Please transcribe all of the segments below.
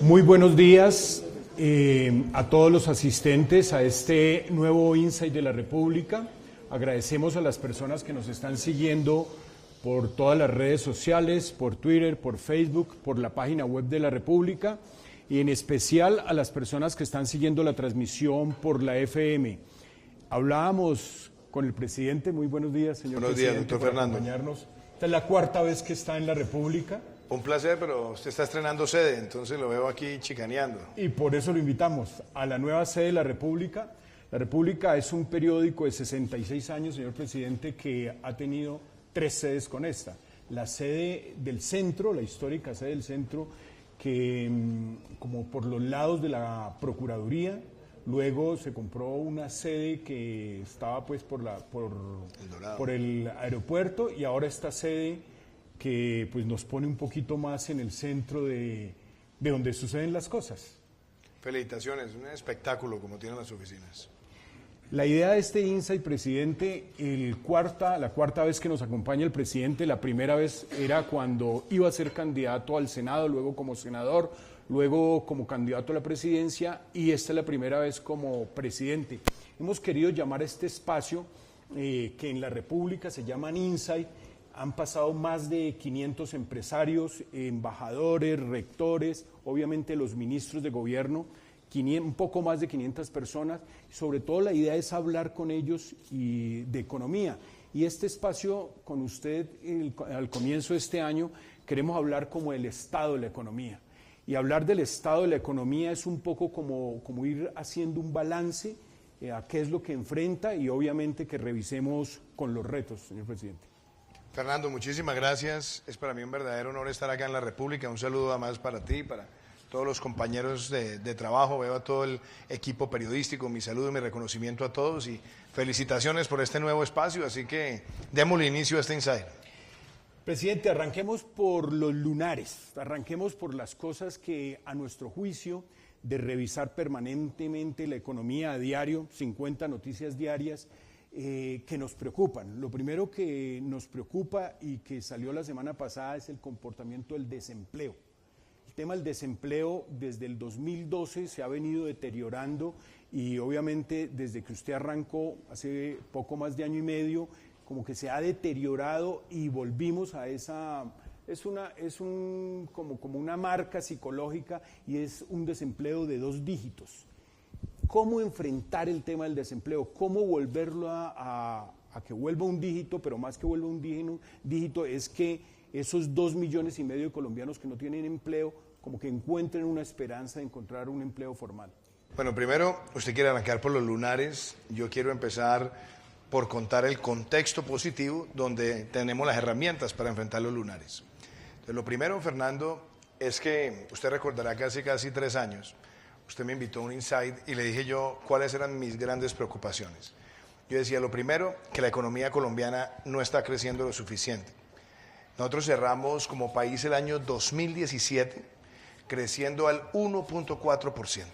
Muy buenos días a todos los asistentes a este nuevo Insight de la República. Agradecemos a las personas que nos están siguiendo por todas las redes sociales, por Twitter, por Facebook, por la página web de la República y en especial a las personas que están siguiendo la transmisión por la FM. Hablábamos con el presidente. Muy buenos días, señor presidente. Buenos días, doctor Fernando. Acompañarnos. Esta es la cuarta vez que está en la República. Un placer, pero usted está estrenando sede, entonces lo veo aquí chicaneando. Y por eso lo invitamos a la nueva sede de la República. La República es un periódico de 66 años, señor presidente, que ha tenido 3 sedes con esta. La sede del centro, la histórica sede del centro, que como por los lados de la Procuraduría, luego se compró una sede que estaba pues por el aeropuerto, y ahora esta sede que pues nos pone un poquito más en el centro de donde suceden las cosas. Felicitaciones, un espectáculo como tienen las oficinas. La idea de este Insight, presidente, la cuarta vez que nos acompaña el presidente. La primera vez era cuando iba a ser candidato al Senado, luego como senador, luego como candidato a la presidencia, y esta es la primera vez como presidente. Hemos querido llamar a este espacio que en la República se llaman Insight. Han pasado más de 500 empresarios, embajadores, rectores, obviamente los ministros de gobierno, un poco más de 500 personas. Sobre todo la idea es hablar con ellos de economía. Y este espacio con usted, al comienzo de este año, queremos hablar como del estado de la economía. Y hablar del estado de la economía es un poco como ir haciendo un balance a qué es lo que enfrenta, y obviamente que revisemos con los retos, señor presidente. Fernando, muchísimas gracias. Es para mí un verdadero honor estar acá en la República. Un saludo además para ti, para todos los compañeros de trabajo. Veo a todo el equipo periodístico. Mi saludo y mi reconocimiento a todos y felicitaciones por este nuevo espacio. Así que démosle inicio a este Insight. Presidente, arranquemos por los lunares, arranquemos por las cosas que a nuestro juicio, de revisar permanentemente la economía a diario, 50 noticias diarias, que nos preocupan. Lo primero que nos preocupa y que salió la semana pasada es el comportamiento del desempleo. El tema del desempleo desde el 2012 se ha venido deteriorando, y obviamente desde que usted arrancó hace poco más de año y medio, como que se ha deteriorado y volvimos a esa... como una marca psicológica, y es un desempleo de 2 dígitos. ¿Cómo enfrentar el tema del desempleo? ¿Cómo volverlo a que vuelva un dígito? Pero más que vuelva un dígito es que esos 2,5 millones de colombianos que no tienen empleo, como que encuentren una esperanza de encontrar un empleo formal. Bueno, primero, usted quiere arrancar por los lunares. Yo quiero empezar por contar el contexto positivo donde tenemos las herramientas para enfrentar los lunares. Entonces, lo primero, Fernando, es que usted recordará que hace casi 3 años usted me invitó a un Insight y le dije yo cuáles eran mis grandes preocupaciones. Yo decía, lo primero, que la economía colombiana no está creciendo lo suficiente. Nosotros cerramos como país el año 2017 creciendo al 1.4%.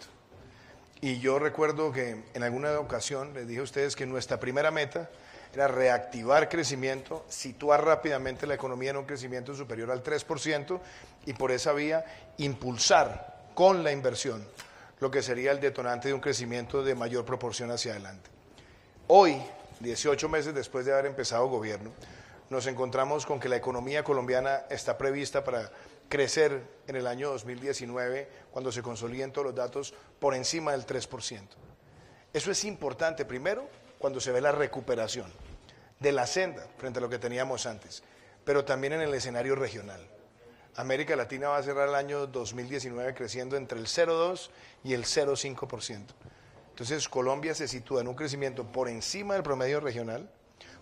Y yo recuerdo que en alguna ocasión les dije a ustedes que nuestra primera meta era reactivar crecimiento, situar rápidamente la economía en un crecimiento superior al 3% y por esa vía impulsar con la inversión lo que sería el detonante de un crecimiento de mayor proporción hacia adelante. Hoy, 18 meses después de haber empezado el gobierno, nos encontramos con que la economía colombiana está prevista para crecer en el año 2019, cuando se consoliden todos los datos, por encima del 3%. Eso es importante, primero, cuando se ve la recuperación de la senda frente a lo que teníamos antes, pero también en el escenario regional. América Latina va a cerrar el año 2019 creciendo entre el 0,2 y el 0,5%. Entonces Colombia se sitúa en un crecimiento por encima del promedio regional,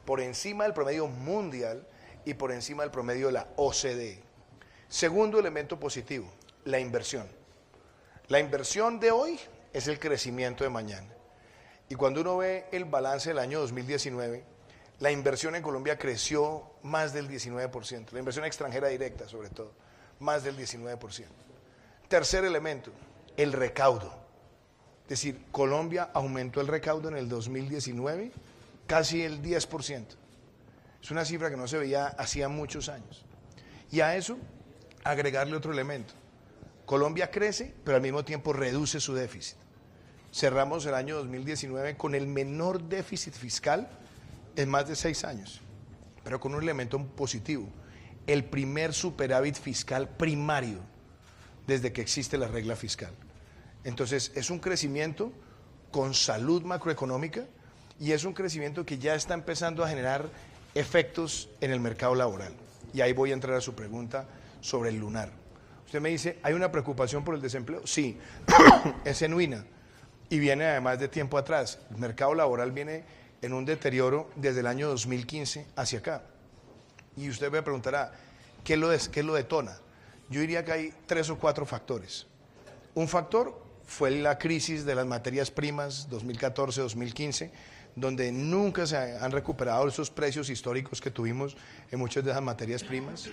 por encima del promedio mundial y por encima del promedio de la OCDE. Segundo elemento positivo, la inversión. La inversión de hoy es el crecimiento de mañana. Y cuando uno ve el balance del año 2019, la inversión en Colombia creció más del 19%, la inversión extranjera directa sobre todo, más del 19%. Tercer elemento, el recaudo. Es decir, Colombia aumentó el recaudo en el 2019 casi el 10%. Es una cifra que no se veía hacía muchos años. Y a eso agregarle otro elemento. Colombia crece, pero al mismo tiempo reduce su déficit. Cerramos el año 2019 con el menor déficit fiscal en más de 6 años, pero con un elemento positivo, el primer superávit fiscal primario desde que existe la regla fiscal. Entonces, es un crecimiento con salud macroeconómica y es un crecimiento que ya está empezando a generar efectos en el mercado laboral. Y ahí voy a entrar a su pregunta sobre el lunar. Usted me dice, ¿hay una preocupación por el desempleo? Sí, es genuina y viene además de tiempo atrás. El mercado laboral viene en un deterioro desde el año 2015 hacia acá. Y usted me preguntará, ¿qué lo detona? Yo diría que hay 3 o 4 factores. Un factor fue la crisis de las materias primas 2014-2015, donde nunca se han recuperado esos precios históricos que tuvimos en muchas de esas materias primas.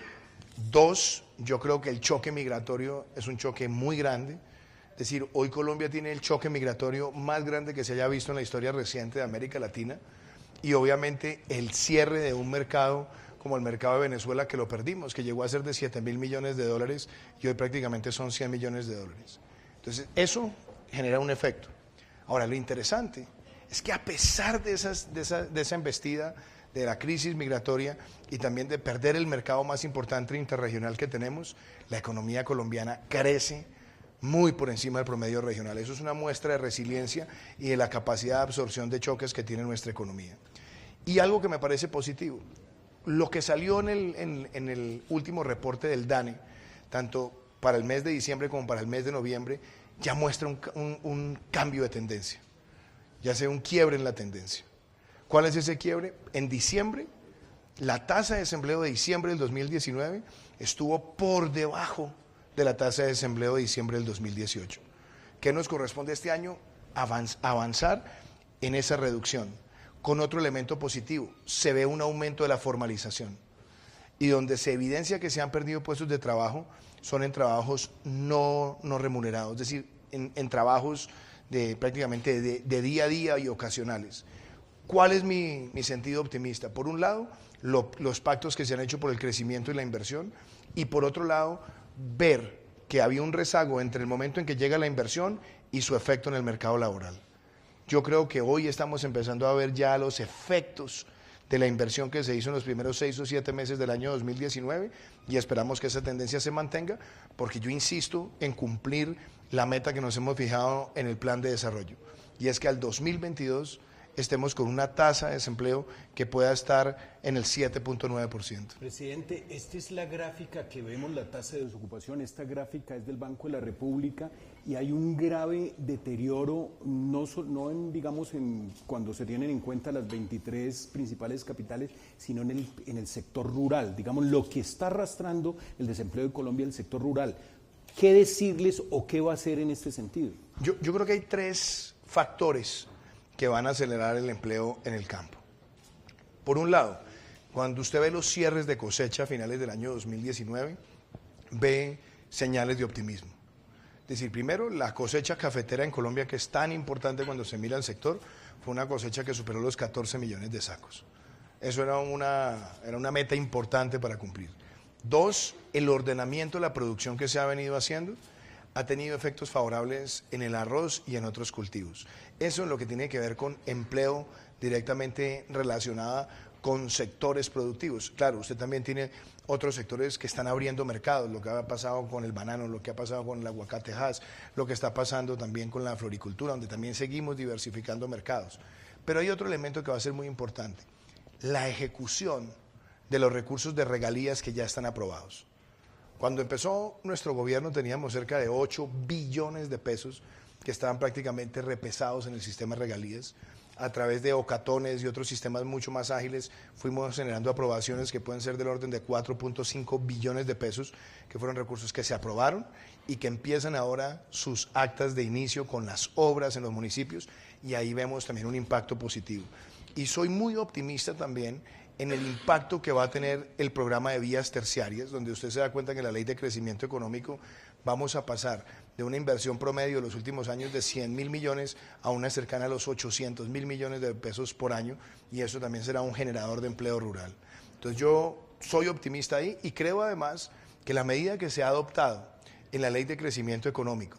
2, yo creo que el choque migratorio es un choque muy grande. Es decir, hoy Colombia tiene el choque migratorio más grande que se haya visto en la historia reciente de América Latina y obviamente el cierre de un mercado como el mercado de Venezuela, que lo perdimos, que llegó a ser de 7.000 millones de dólares y hoy prácticamente son 100 millones de dólares. Entonces, eso genera un efecto. Ahora, lo interesante es que a pesar de esa embestida, de la crisis migratoria y también de perder el mercado más importante interregional que tenemos, la economía colombiana crece muy por encima del promedio regional. Eso es una muestra de resiliencia y de la capacidad de absorción de choques que tiene nuestra economía. Y algo que me parece positivo, lo que salió en el último reporte del DANE, tanto para el mes de diciembre como para el mes de noviembre, ya muestra un cambio de tendencia, ya sea un quiebre en la tendencia. ¿Cuál es ese quiebre? En diciembre, la tasa de desempleo de diciembre del 2019 estuvo por debajo de la tasa de desempleo de diciembre del 2018. ¿Qué nos corresponde este año? Avanzar en esa reducción. Con otro elemento positivo, se ve un aumento de la formalización. Y donde se evidencia que se han perdido puestos de trabajo, son en trabajos no remunerados, es decir, en trabajos prácticamente de día a día y ocasionales. ¿Cuál es mi sentido optimista? Por un lado, los pactos que se han hecho por el crecimiento y la inversión, y por otro lado, ver que había un rezago entre el momento en que llega la inversión y su efecto en el mercado laboral. Yo creo que hoy estamos empezando a ver ya los efectos de la inversión que se hizo en los primeros 6 o 7 meses del año 2019 y esperamos que esa tendencia se mantenga, porque yo insisto en cumplir la meta que nos hemos fijado en el plan de desarrollo, y es que al 2022 estemos con una tasa de desempleo que pueda estar en el 7.9%. Presidente, esta es la gráfica que vemos, la tasa de desocupación. Esta gráfica es del Banco de la República y hay un grave deterioro, no en, digamos, cuando se tienen en cuenta las 23 principales capitales, sino en el sector rural. Digamos, lo que está arrastrando el desempleo de Colombia, el sector rural. ¿Qué decirles o qué va a hacer en este sentido? Yo creo que hay 3 factores que van a acelerar el empleo en el campo. Por un lado, cuando usted ve los cierres de cosecha a finales del año 2019, ve señales de optimismo. Es decir, primero, la cosecha cafetera en Colombia, que es tan importante cuando se mira el sector, fue una cosecha que superó los 14 millones de sacos. Eso era una meta importante para cumplir. 2, el ordenamiento de la producción que se ha venido haciendo ha tenido efectos favorables en el arroz y en otros cultivos. Eso es lo que tiene que ver con empleo directamente relacionada con sectores productivos. Claro, usted también tiene otros sectores que están abriendo mercados, lo que ha pasado con el banano, lo que ha pasado con el aguacatejas, lo que está pasando también con la floricultura, donde también seguimos diversificando mercados. Pero hay otro elemento que va a ser muy importante, la ejecución de los recursos de regalías que ya están aprobados. Cuando empezó nuestro gobierno teníamos cerca de 8 billones de pesos que estaban prácticamente repesados en el sistema de regalías. A través de ocatones y otros sistemas mucho más ágiles fuimos generando aprobaciones que pueden ser del orden de 4.5 billones de pesos, que fueron recursos que se aprobaron y que empiezan ahora sus actas de inicio con las obras en los municipios, y ahí vemos también un impacto positivo. Y soy muy optimista también en el impacto que va a tener el programa de vías terciarias, donde usted se da cuenta que en la Ley de Crecimiento Económico vamos a pasar de una inversión promedio de los últimos años de 100.000 millones a una cercana a los 800.000 millones de pesos por año, y eso también será un generador de empleo rural. Entonces yo soy optimista ahí y creo además que la medida que se ha adoptado en la Ley de Crecimiento Económico,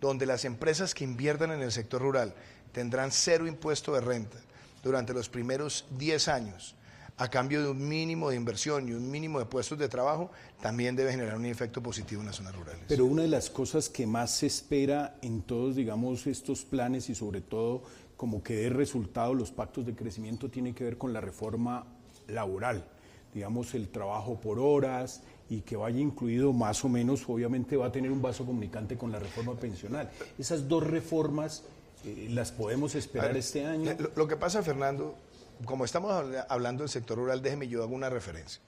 donde las empresas que inviertan en el sector rural tendrán 0 impuesto de renta durante los primeros 10 años, a cambio de un mínimo de inversión y un mínimo de puestos de trabajo, también debe generar un efecto positivo en las zonas rurales. Pero una de las cosas que más se espera en todos, digamos, estos planes y sobre todo como que dé resultado los pactos de crecimiento tiene que ver con la reforma laboral, digamos, el trabajo por horas y que vaya incluido más o menos, obviamente va a tener un vaso comunicante con la reforma pensional. Esas dos reformas las podemos esperar este año. Lo que pasa, Fernando, como estamos hablando del sector rural, déjeme yo hago una referencia,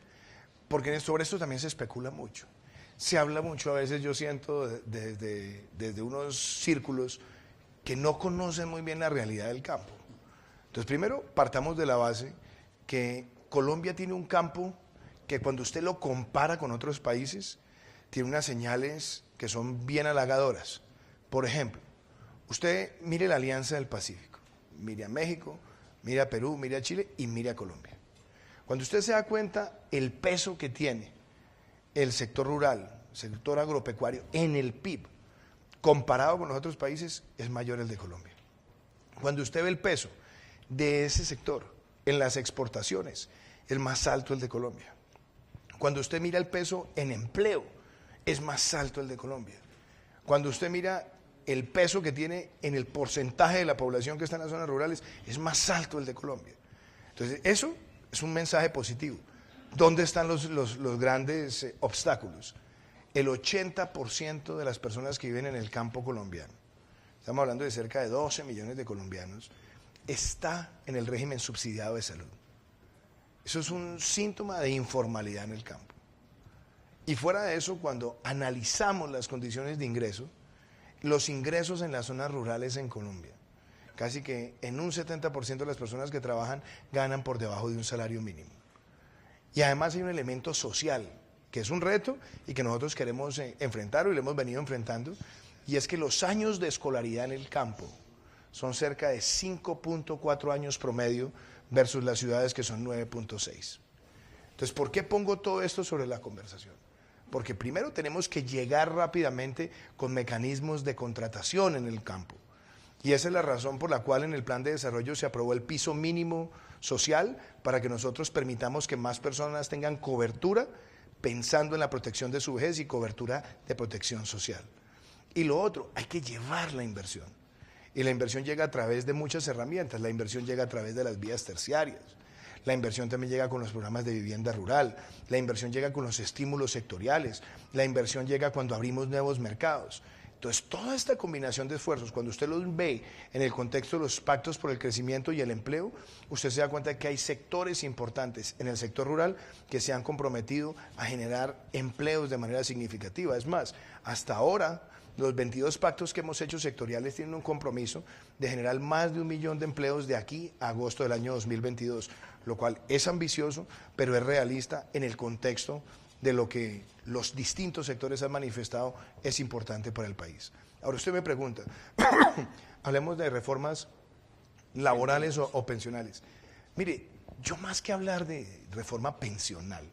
porque sobre esto también se especula mucho. Se habla mucho, a veces yo siento desde unos círculos que no conocen muy bien la realidad del campo. Entonces, primero partamos de la base que Colombia tiene un campo que cuando usted lo compara con otros países, tiene unas señales que son bien halagadoras. Por ejemplo, usted mire la Alianza del Pacífico, mire a México, mire a Perú, mire a Chile y mire a Colombia. Cuando usted se da cuenta el peso que tiene el sector rural, el sector agropecuario en el PIB, comparado con los otros países, es mayor el de Colombia. Cuando usted ve el peso de ese sector en las exportaciones, es más alto el de Colombia. Cuando usted mira el peso en empleo, es más alto el de Colombia. Cuando usted mira el peso que tiene en el porcentaje de la población que está en las zonas rurales, es más alto el de Colombia. Entonces, eso es un mensaje positivo. ¿Dónde están los grandes obstáculos? El 80% de las personas que viven en el campo colombiano, estamos hablando de cerca de 12 millones de colombianos, está en el régimen subsidiado de salud. Eso es un síntoma de informalidad en el campo. Y fuera de eso, cuando analizamos las condiciones de ingreso, los ingresos en las zonas rurales en Colombia, casi que en un 70% de las personas que trabajan ganan por debajo de un salario mínimo. Y además hay un elemento social, que es un reto y que nosotros queremos enfrentar y lo hemos venido enfrentando, y es que los años de escolaridad en el campo son cerca de 5.4 años promedio versus las ciudades que son 9.6. Entonces, ¿por qué pongo todo esto sobre la conversación? Porque primero tenemos que llegar rápidamente con mecanismos de contratación en el campo. Y esa es la razón por la cual en el plan de desarrollo se aprobó el piso mínimo social para que nosotros permitamos que más personas tengan cobertura pensando en la protección de su vejez y cobertura de protección social. Y lo otro, hay que llevar la inversión. Y la inversión llega a través de muchas herramientas. La inversión llega a través de las vías terciarias. La inversión también llega con los programas de vivienda rural, la inversión llega con los estímulos sectoriales, la inversión llega cuando abrimos nuevos mercados. Entonces, toda esta combinación de esfuerzos, cuando usted los ve en el contexto de los pactos por el crecimiento y el empleo, usted se da cuenta de que hay sectores importantes en el sector rural que se han comprometido a generar empleos de manera significativa. Es más, hasta ahora, los 22 pactos que hemos hecho sectoriales tienen un compromiso de generar más de 1 millón de empleos de aquí a agosto del año 2022, lo cual es ambicioso, pero es realista en el contexto de lo que los distintos sectores han manifestado es importante para el país. Ahora usted me pregunta, hablemos de reformas laborales o pensionales. Mire, yo más que hablar de reforma pensional,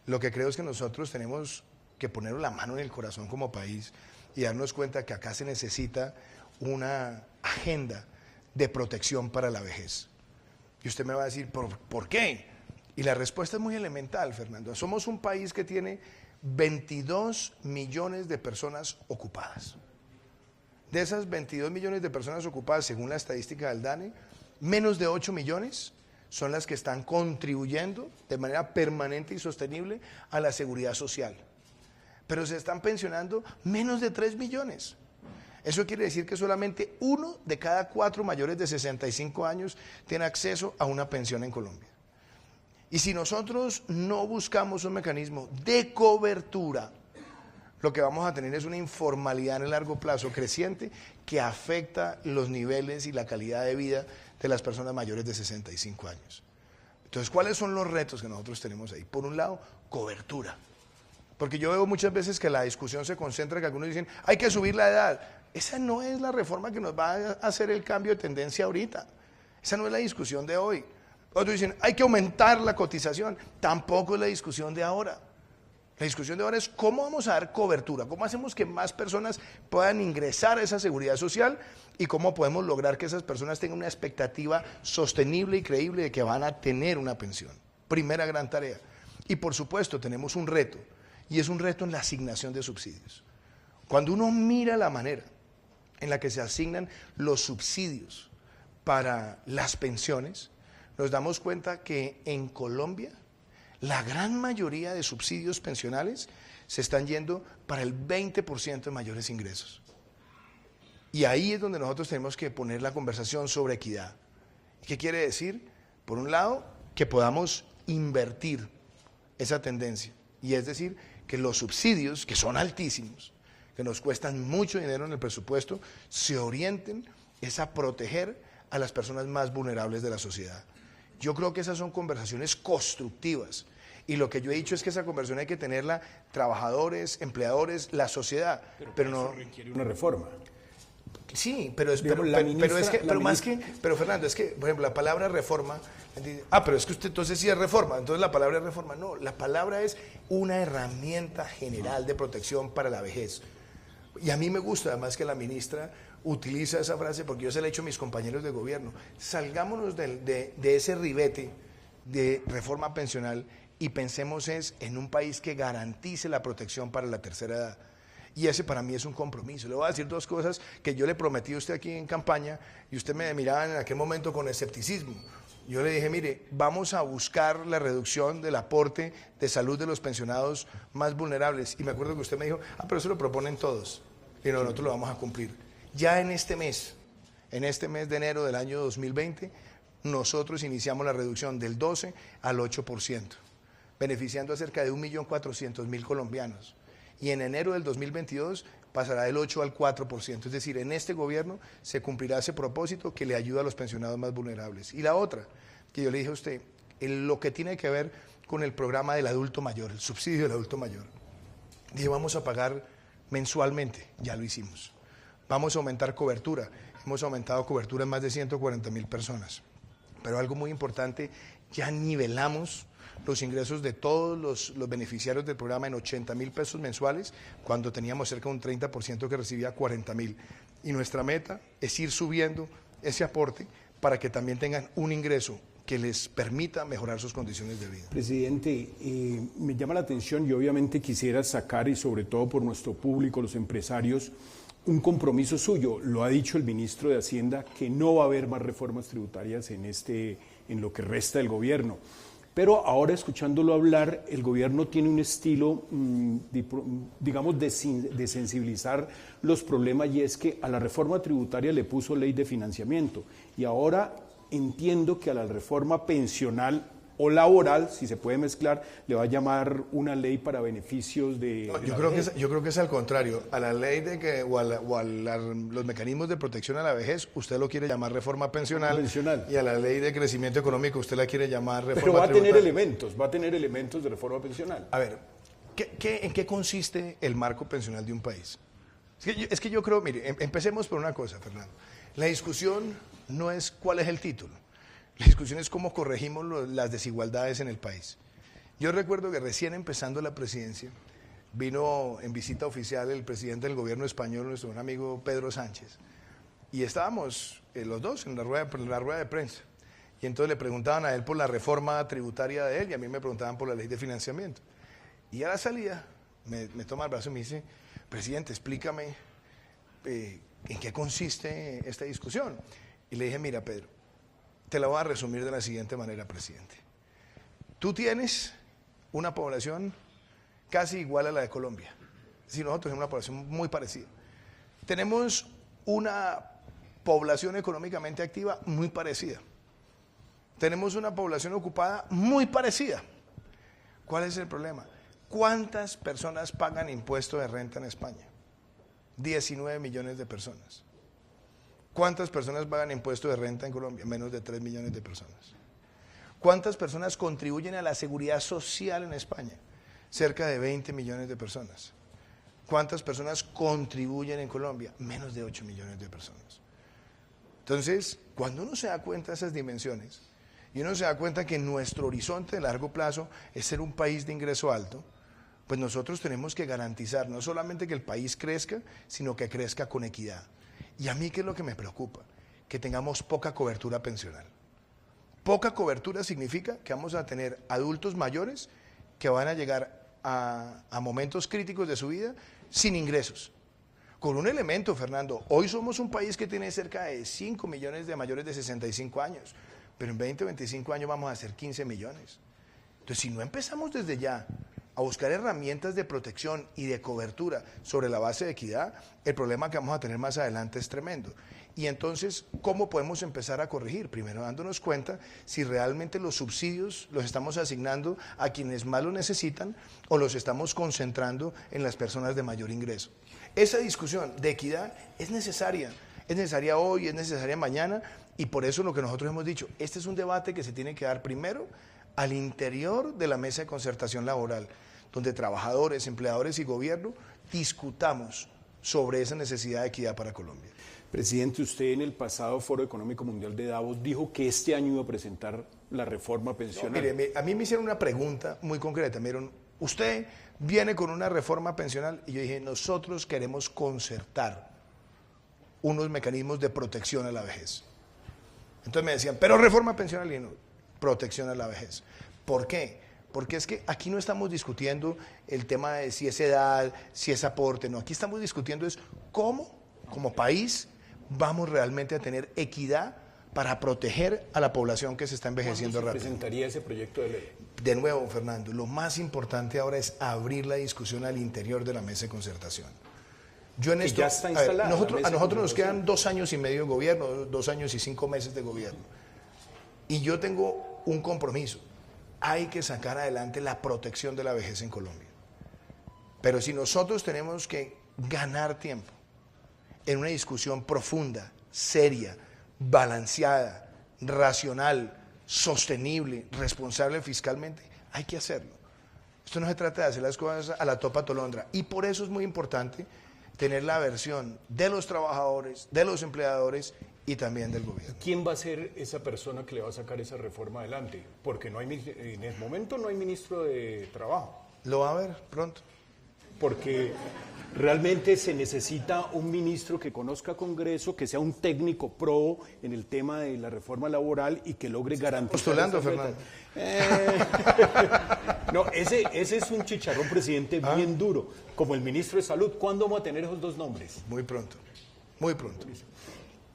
lo que creo es que nosotros tenemos que poner la mano en el corazón como país y darnos cuenta que acá se necesita una agenda de protección para la vejez. Y usted me va a decir, ¿por qué? Y la respuesta es muy elemental, Fernando. Somos un país que tiene 22 millones de personas ocupadas. De esas 22 millones de personas ocupadas, según la estadística del DANE, menos de 8 millones son las que están contribuyendo de manera permanente y sostenible a la seguridad social. Pero se están pensionando menos de 3 millones. Eso quiere decir que solamente 1 de cada 4 mayores de 65 años tiene acceso a una pensión en Colombia. Y si nosotros no buscamos un mecanismo de cobertura, lo que vamos a tener es una informalidad en el largo plazo creciente que afecta los niveles y la calidad de vida de las personas mayores de 65 años. Entonces, ¿cuáles son los retos que nosotros tenemos ahí? Por un lado, cobertura. Porque yo veo muchas veces que la discusión se concentra, que algunos dicen, hay que subir la edad. Esa no es la reforma que nos va a hacer el cambio de tendencia ahorita. Esa no es la discusión de hoy. Otros dicen, hay que aumentar la cotización. Tampoco es la discusión de ahora. La discusión de ahora es cómo vamos a dar cobertura, cómo hacemos que más personas puedan ingresar a esa seguridad social y cómo podemos lograr que esas personas tengan una expectativa sostenible y creíble de que van a tener una pensión. Primera gran tarea. Y por supuesto tenemos un reto, y es un reto en la asignación de subsidios. Cuando uno mira la manera en la que se asignan los subsidios para las pensiones, nos damos cuenta que en Colombia la gran mayoría de subsidios pensionales se están yendo para el 20% de mayores ingresos. Y ahí es donde nosotros tenemos que poner la conversación sobre equidad. ¿Qué quiere decir? Por un lado, que podamos invertir esa tendencia. Y es decir, que los subsidios, que son altísimos, que nos cuestan mucho dinero en el presupuesto, se orienten es a proteger a las personas más vulnerables de la sociedad. Yo creo que esas son conversaciones constructivas. Y lo que yo he dicho es que esa conversación hay que tenerla trabajadores, empleadores, la sociedad. Pero no requiere una reforma. Sí, pero Fernando, es que, por ejemplo, la palabra reforma, pero es que usted entonces sí es reforma, entonces la palabra es reforma. No, la palabra es una herramienta general de protección para la vejez. Y a mí me gusta además que la ministra utiliza esa frase porque yo se la he hecho a mis compañeros de gobierno. Salgámonos de ese ribete de reforma pensional y pensemos en un país que garantice la protección para la tercera edad. Y ese para mí es un compromiso. Le voy a decir dos cosas que yo le prometí a usted aquí en campaña y usted me miraba en aquel momento con escepticismo. Yo le dije, mire, vamos a buscar la reducción del aporte de salud de los pensionados más vulnerables. Y me acuerdo que usted me dijo, pero eso lo proponen todos. Y no, nosotros lo vamos a cumplir. Ya en este mes de enero del año 2020, nosotros iniciamos la reducción del 12 al 8%, beneficiando a cerca de 1.400.000 colombianos. Y en enero del 2022 pasará del 8 al 4%. Es decir, en este gobierno se cumplirá ese propósito que le ayuda a los pensionados más vulnerables. Y la otra, que yo le dije a usted, lo que tiene que ver con el programa del adulto mayor, el subsidio del adulto mayor. Dije, vamos a pagar mensualmente, ya lo hicimos. Vamos a aumentar cobertura. Hemos aumentado cobertura en más de 140.000 personas. Pero algo muy importante, ya nivelamos los ingresos de todos los beneficiarios del programa en 80.000 pesos mensuales, cuando teníamos cerca de un 30% que recibía 40.000. Y nuestra meta es ir subiendo ese aporte para que también tengan un ingreso que les permita mejorar sus condiciones de vida. Presidente, me llama la atención y obviamente quisiera sacar, y sobre todo por nuestro público, los empresarios, un compromiso suyo. Lo ha dicho el ministro de Hacienda, que no va a haber más reformas tributarias en lo que resta del gobierno. Pero ahora, escuchándolo hablar, el gobierno tiene un estilo, digamos, de sensibilizar los problemas, y es que a la reforma tributaria le puso ley de financiamiento. Y ahora entiendo que a la reforma pensional o laboral, si se puede mezclar, le va a llamar una ley para beneficios de... No, yo creo que es al contrario. A la ley los mecanismos de protección a la vejez, usted lo quiere llamar reforma pensional. Y a la ley de crecimiento económico, usted la quiere llamar reforma tributaria. Pero va a tener elementos de reforma pensional. A ver, ¿en qué consiste el marco pensional de un país? Es que yo creo, mire, empecemos por una cosa, Fernando. La discusión no es cuál es el título. La discusión es cómo corregimos las desigualdades en el país. Yo recuerdo que recién empezando la presidencia, vino en visita oficial el presidente del gobierno español, nuestro buen amigo Pedro Sánchez, y estábamos los dos en la rueda de prensa. Y entonces le preguntaban a él por la reforma tributaria de él y a mí me preguntaban por la ley de financiamiento. Y a la salida me toma el brazo y me dice, presidente, explícame en qué consiste esta discusión. Y le dije, mira, Pedro, te la voy a resumir de la siguiente manera, presidente. Tú tienes una población casi igual a la de Colombia. Es decir, nosotros tenemos una población muy parecida. Tenemos una población económicamente activa muy parecida. Tenemos una población ocupada muy parecida. ¿Cuál es el problema? ¿Cuántas personas pagan impuesto de renta en España? 19 millones de personas. ¿Cuántas personas pagan impuesto de renta en Colombia? Menos de 3 millones de personas. ¿Cuántas personas contribuyen a la seguridad social en España? Cerca de 20 millones de personas. ¿Cuántas personas contribuyen en Colombia? Menos de 8 millones de personas. Entonces, cuando uno se da cuenta de esas dimensiones, y uno se da cuenta que nuestro horizonte de largo plazo es ser un país de ingreso alto, pues nosotros tenemos que garantizar no solamente que el país crezca, sino que crezca con equidad. Y a mí, ¿qué es lo que me preocupa? Que tengamos poca cobertura pensional. Poca cobertura significa que vamos a tener adultos mayores que van a llegar a momentos críticos de su vida sin ingresos. Con un elemento, Fernando, hoy somos un país que tiene cerca de 5 millones de mayores de 65 años, pero en 20 o 25 años vamos a ser 15 millones. Entonces, si no empezamos desde ya a buscar herramientas de protección y de cobertura sobre la base de equidad, el problema que vamos a tener más adelante es tremendo. Y entonces, ¿cómo podemos empezar a corregir? Primero, dándonos cuenta si realmente los subsidios los estamos asignando a quienes más lo necesitan o los estamos concentrando en las personas de mayor ingreso. Esa discusión de equidad es necesaria hoy, es necesaria mañana, y por eso lo que nosotros hemos dicho, este es un debate que se tiene que dar primero al interior de la mesa de concertación laboral, donde trabajadores, empleadores y gobierno discutamos sobre esa necesidad de equidad para Colombia. Presidente, usted en el pasado Foro Económico Mundial de Davos dijo que este año iba a presentar la reforma pensional. No, mire, a mí me hicieron una pregunta muy concreta. Me dijeron, usted viene con una reforma pensional, y yo dije, nosotros queremos concertar unos mecanismos de protección a la vejez. Entonces me decían, pero reforma pensional, y no, protección a la vejez. ¿Por qué? Porque es que aquí no estamos discutiendo el tema de si es edad, si es aporte, no, aquí estamos discutiendo es cómo, como país, vamos realmente a tener equidad para proteger a la población que se está envejeciendo rápido. ¿Cuándo se presentaría ese proyecto de ley? De nuevo, Fernando, lo más importante ahora es abrir la discusión al interior de la mesa de concertación. Yo en esto, ya está instalada. A nosotros nos quedan 2 años y medio de gobierno, 2 años y 5 meses de gobierno. Y yo tengo un compromiso. Hay que sacar adelante la protección de la vejez en Colombia. Pero si nosotros tenemos que ganar tiempo en una discusión profunda, seria, balanceada, racional, sostenible, responsable fiscalmente, hay que hacerlo. Esto no se trata de hacer las cosas a la topa tolondra, y por eso es muy importante tener la versión de los trabajadores, de los empleadores y también del gobierno. ¿Quién va a ser esa persona que le va a sacar esa reforma adelante? Porque no hay, en el momento no hay ministro de Trabajo. Lo va a ver pronto. Porque realmente se necesita un ministro que conozca Congreso, que sea un técnico pro en el tema de la reforma laboral y que logre garantizar. Postulando, Fernando. No, ese es un chicharrón, presidente, bien duro, como el ministro de Salud. ¿Cuándo vamos a tener esos 2 nombres? Muy pronto, muy pronto.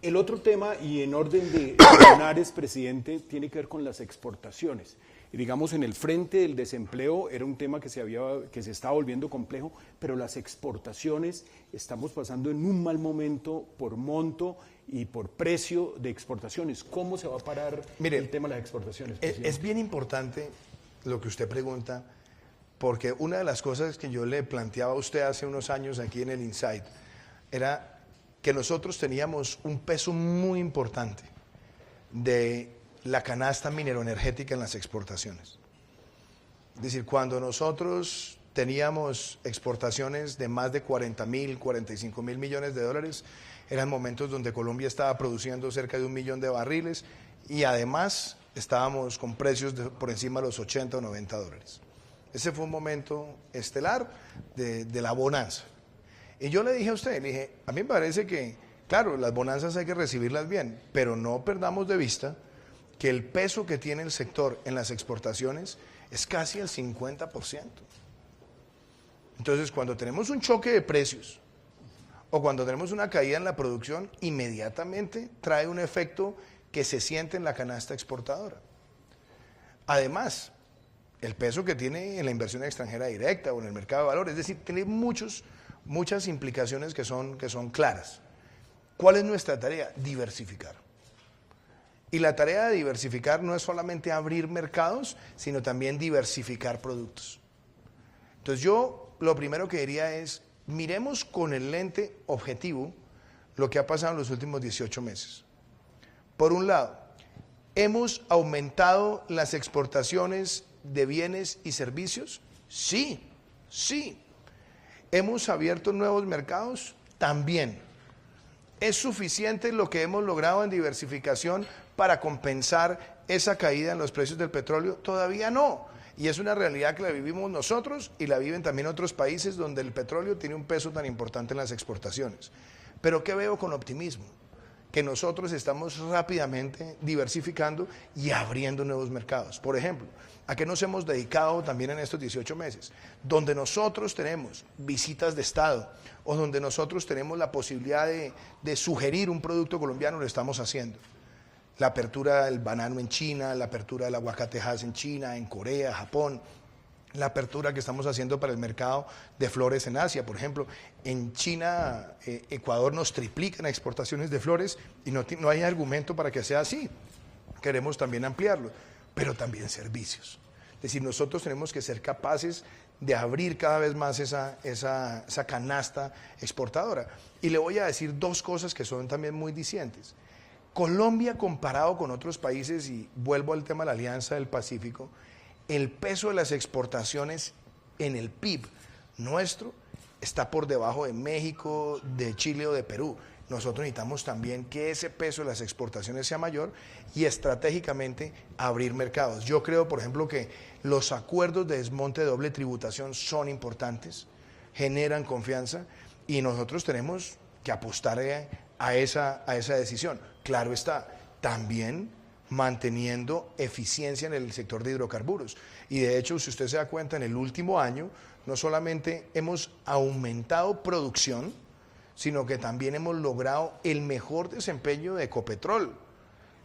El otro tema, y en orden de lunares, presidente, tiene que ver con las exportaciones. Y digamos, en el frente del desempleo era un tema que se estaba volviendo complejo, pero las exportaciones estamos pasando en un mal momento por monto y por precio de exportaciones. ¿Cómo se va a parar el tema de las exportaciones? Es bien importante lo que usted pregunta, porque una de las cosas que yo le planteaba a usted hace unos años aquí en el Insight era que nosotros teníamos un peso muy importante de la canasta mineroenergética en las exportaciones. Es decir, cuando nosotros teníamos exportaciones de más de 40.000, 45.000 millones de dólares, eran momentos donde Colombia estaba produciendo cerca de 1 millón de barriles y además estábamos con precios por encima de los 80 o 90 dólares. Ese fue un momento estelar de la bonanza. Y yo le dije a usted, a mí me parece que, claro, las bonanzas hay que recibirlas bien, pero no perdamos de vista que el peso que tiene el sector en las exportaciones es casi el 50%. Entonces, cuando tenemos un choque de precios o cuando tenemos una caída en la producción, inmediatamente trae un efecto que se siente en la canasta exportadora. Además, el peso que tiene en la inversión extranjera directa o en el mercado de valores, es decir, tiene muchas implicaciones que son claras. ¿Cuál es nuestra tarea? Diversificar. Y la tarea de diversificar no es solamente abrir mercados, sino también diversificar productos. Entonces yo lo primero que diría es, miremos con el lente objetivo lo que ha pasado en los últimos 18 meses. Por un lado, ¿hemos aumentado las exportaciones de bienes y servicios? Sí. Sí. ¿Hemos abierto nuevos mercados? También. ¿Es suficiente lo que hemos logrado en diversificación para compensar esa caída en los precios del petróleo? Todavía no. Y es una realidad que la vivimos nosotros y la viven también otros países donde el petróleo tiene un peso tan importante en las exportaciones. Pero ¿qué veo con optimismo? Que nosotros estamos rápidamente diversificando y abriendo nuevos mercados. Por ejemplo, ¿a qué nos hemos dedicado también en estos 18 meses? Donde nosotros tenemos visitas de Estado o donde nosotros tenemos la posibilidad de sugerir un producto colombiano, lo estamos haciendo. La apertura del banano en China, la apertura del aguacatejas en China, en Corea, Japón, la apertura que estamos haciendo para el mercado de flores en Asia. Por ejemplo, en China, Ecuador nos triplica en exportaciones de flores y no hay argumento para que sea así. Queremos también ampliarlo, pero también servicios. Es decir, nosotros tenemos que ser capaces de abrir cada vez más esa canasta exportadora. Y le voy a decir dos cosas que son también muy dicientes. Colombia, comparado con otros países, y vuelvo al tema de la Alianza del Pacífico, el peso de las exportaciones en el PIB nuestro está por debajo de México, de Chile o de Perú. Nosotros necesitamos también que ese peso de las exportaciones sea mayor y estratégicamente abrir mercados. Yo creo, por ejemplo, que los acuerdos de desmonte de doble tributación son importantes, generan confianza y nosotros tenemos que apostar a esa decisión. Claro está, también manteniendo eficiencia en el sector de hidrocarburos. Y de hecho, si usted se da cuenta, en el último año no solamente hemos aumentado producción, sino que también hemos logrado el mejor desempeño de Ecopetrol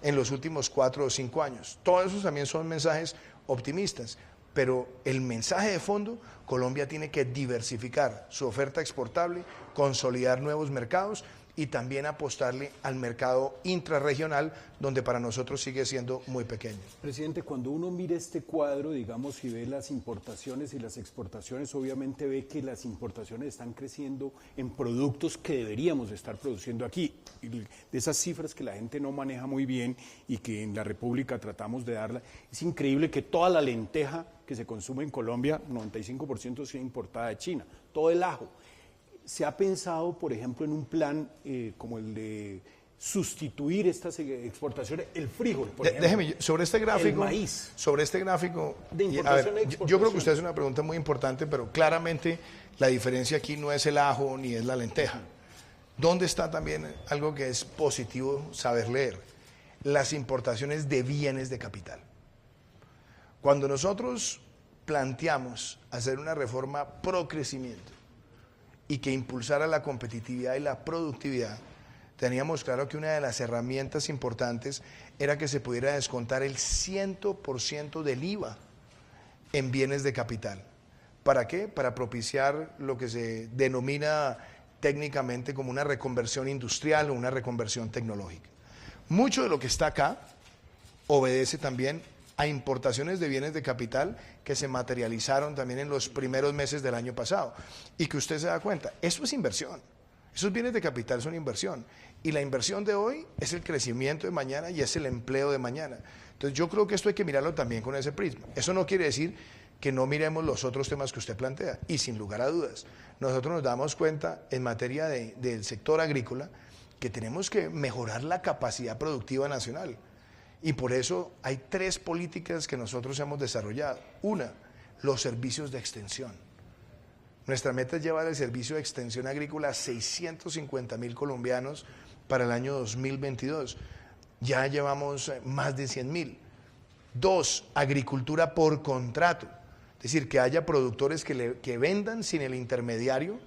en los últimos 4 o 5 años. Todos esos también son mensajes optimistas, pero el mensaje de fondo, Colombia tiene que diversificar su oferta exportable, consolidar nuevos mercados y también apostarle al mercado intrarregional, donde para nosotros sigue siendo muy pequeño. Presidente, cuando uno mira este cuadro, digamos, y ve las importaciones y las exportaciones, obviamente ve que las importaciones están creciendo en productos que deberíamos estar produciendo aquí. Y de esas cifras que la gente no maneja muy bien y que en la República tratamos de darla, es increíble que toda la lenteja que se consume en Colombia, 95% sea importada de China, todo el ajo. ¿Se ha pensado, por ejemplo, en un plan como el de sustituir estas exportaciones, el frijol, por ejemplo? Déjeme, sobre este gráfico, el maíz. Sobre este gráfico, de importación, yo creo que usted hace una pregunta muy importante, pero claramente la diferencia aquí no es el ajo ni es la lenteja. ¿Dónde está también algo que es positivo saber leer? Las importaciones de bienes de capital. Cuando nosotros planteamos hacer una reforma pro crecimiento, y que impulsara la competitividad y la productividad, teníamos claro que una de las herramientas importantes era que se pudiera descontar el 100% del IVA en bienes de capital. ¿Para qué? Para propiciar lo que se denomina técnicamente como una reconversión industrial o una reconversión tecnológica. Mucho de lo que está acá obedece también a importaciones de bienes de capital que se materializaron también en los primeros meses del año pasado. Y que usted se da cuenta, eso es inversión. Esos bienes de capital son inversión. Y la inversión de hoy es el crecimiento de mañana y es el empleo de mañana. Entonces yo creo que esto hay que mirarlo también con ese prisma. Eso no quiere decir que no miremos los otros temas que usted plantea. Y sin lugar a dudas, nosotros nos damos cuenta en materia del sector agrícola que tenemos que mejorar la capacidad productiva nacional. Y por eso hay 3 políticas que nosotros hemos desarrollado. Una, los servicios de extensión. Nuestra meta es llevar el servicio de extensión agrícola a 650,000 colombianos para el año 2022. Ya llevamos más de 100,000. 2, agricultura por contrato. Es decir, que haya productores que vendan sin el intermediario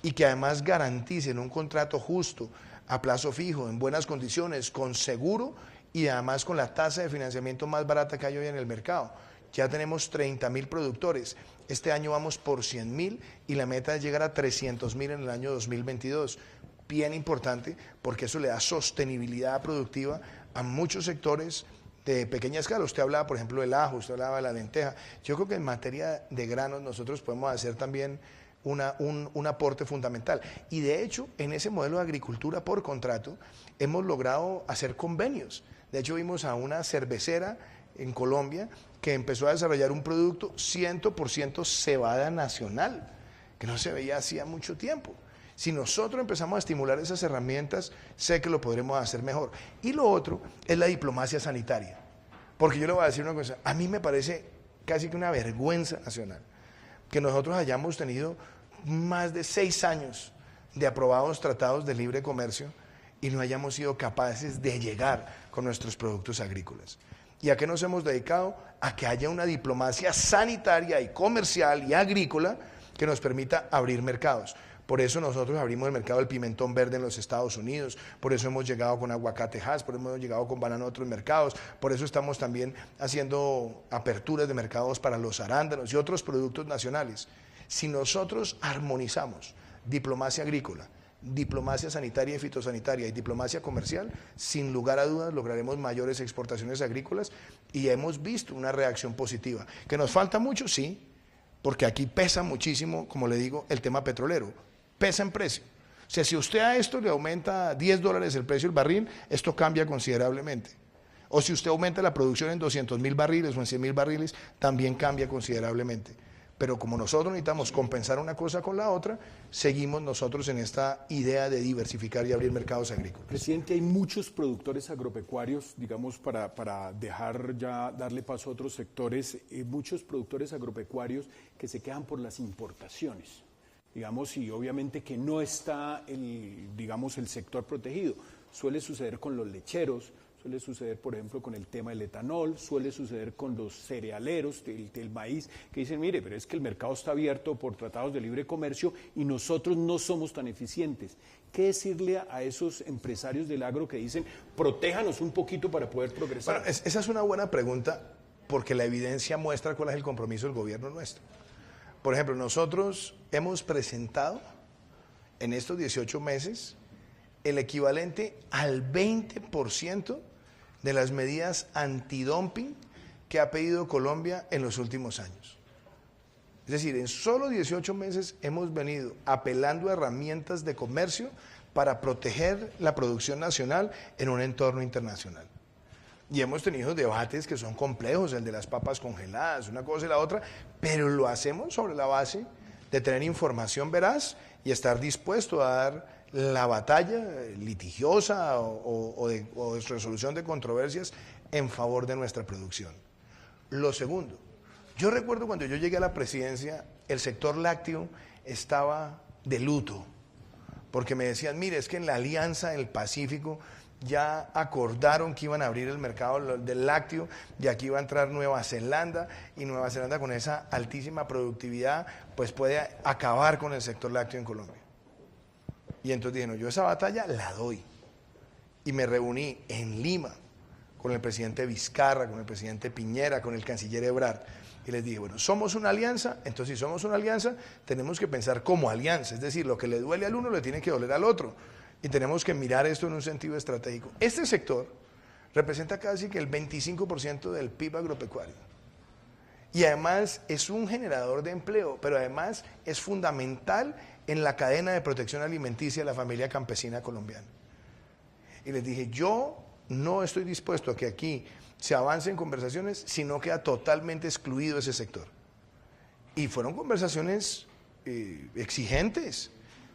y que además garanticen un contrato justo, a plazo fijo, en buenas condiciones, con seguro y además con la tasa de financiamiento más barata que hay hoy en el mercado. Ya tenemos 30,000 productores. Este año vamos por 100,000 y la meta es llegar a 300,000 en el año 2022. Bien importante porque eso le da sostenibilidad productiva a muchos sectores de pequeña escala. Usted hablaba, por ejemplo, del ajo, usted hablaba de la lenteja. Yo creo que en materia de granos nosotros podemos hacer también un aporte fundamental. Y de hecho, en ese modelo de agricultura por contrato, hemos logrado hacer convenios. De hecho, vimos a una cervecera en Colombia que empezó a desarrollar un producto 100% cebada nacional, que no se veía hacía mucho tiempo. Si nosotros empezamos a estimular esas herramientas, sé que lo podremos hacer mejor. Y lo otro es la diplomacia sanitaria. Porque yo le voy a decir una cosa, a mí me parece casi que una vergüenza nacional que nosotros hayamos tenido más de 6 años de aprobados tratados de libre comercio y no hayamos sido capaces de llegar con nuestros productos agrícolas. ¿Y a qué nos hemos dedicado? A que haya una diplomacia sanitaria y comercial y agrícola que nos permita abrir mercados. Por eso nosotros abrimos el mercado del pimentón verde en los Estados Unidos, por eso hemos llegado con aguacate Hass, por eso hemos llegado con banano a otros mercados, por eso estamos también haciendo aperturas de mercados para los arándanos y otros productos nacionales. Si nosotros armonizamos diplomacia agrícola, diplomacia sanitaria y fitosanitaria y diplomacia comercial, sin lugar a dudas lograremos mayores exportaciones agrícolas y hemos visto una reacción positiva. ¿Que nos falta mucho? Sí, porque aquí pesa muchísimo, como le digo, el tema petrolero. Pesa en precio. O sea, si usted a esto le aumenta $10 el precio del barril, esto cambia considerablemente. O si usted aumenta la producción en 200.000 barriles o en 100.000 barriles, también cambia considerablemente. Pero como nosotros necesitamos compensar una cosa con la otra, seguimos nosotros en esta idea de diversificar y abrir mercados agrícolas. Presidente, hay muchos productores agropecuarios, digamos, para dejar ya, darle paso a otros sectores, muchos productores agropecuarios que se quedan por las importaciones. Digamos, y obviamente que no está el sector protegido. Suele suceder con los lecheros, suele suceder, por ejemplo, con el tema del etanol, suele suceder con los cerealeros, del maíz, que dicen, mire, pero es que el mercado está abierto por tratados de libre comercio y nosotros no somos tan eficientes. ¿Qué decirle a esos empresarios del agro que dicen, protéjanos un poquito para poder progresar? Bueno, esa es una buena pregunta porque la evidencia muestra cuál es el compromiso del gobierno nuestro. Por ejemplo, nosotros hemos presentado en estos 18 meses el equivalente al 20% de las medidas antidumping que ha pedido Colombia en los últimos años. Es decir, en solo 18 meses hemos venido apelando a herramientas de comercio para proteger la producción nacional en un entorno internacional. Y hemos tenido debates que son complejos, el de las papas congeladas, una cosa y la otra, pero lo hacemos sobre la base de tener información veraz y estar dispuesto a dar la batalla litigiosa o de resolución de controversias en favor de nuestra producción. Lo segundo, yo recuerdo cuando yo llegué a la presidencia, el sector lácteo estaba de luto, porque me decían, mire, es que en la Alianza del Pacífico ya acordaron que iban a abrir el mercado del lácteo y aquí iba a entrar Nueva Zelanda y Nueva Zelanda con esa altísima productividad pues puede acabar con el sector lácteo en Colombia. Y entonces dije, no, yo esa batalla la doy. Y me reuní en Lima con el presidente Vizcarra, con el presidente Piñera, con el canciller Ebrard. Y les dije, bueno, somos una alianza, entonces si somos una alianza tenemos que pensar como alianza, es decir, lo que le duele al uno le tiene que doler al otro. Y tenemos que mirar esto en un sentido estratégico. Este sector representa casi que el 25% del PIB agropecuario. Y además es un generador de empleo, pero además es fundamental en la cadena de protección alimenticia de la familia campesina colombiana. Y les dije, yo no estoy dispuesto a que aquí se avance en conversaciones si no queda totalmente excluido ese sector. Y fueron conversaciones exigentes.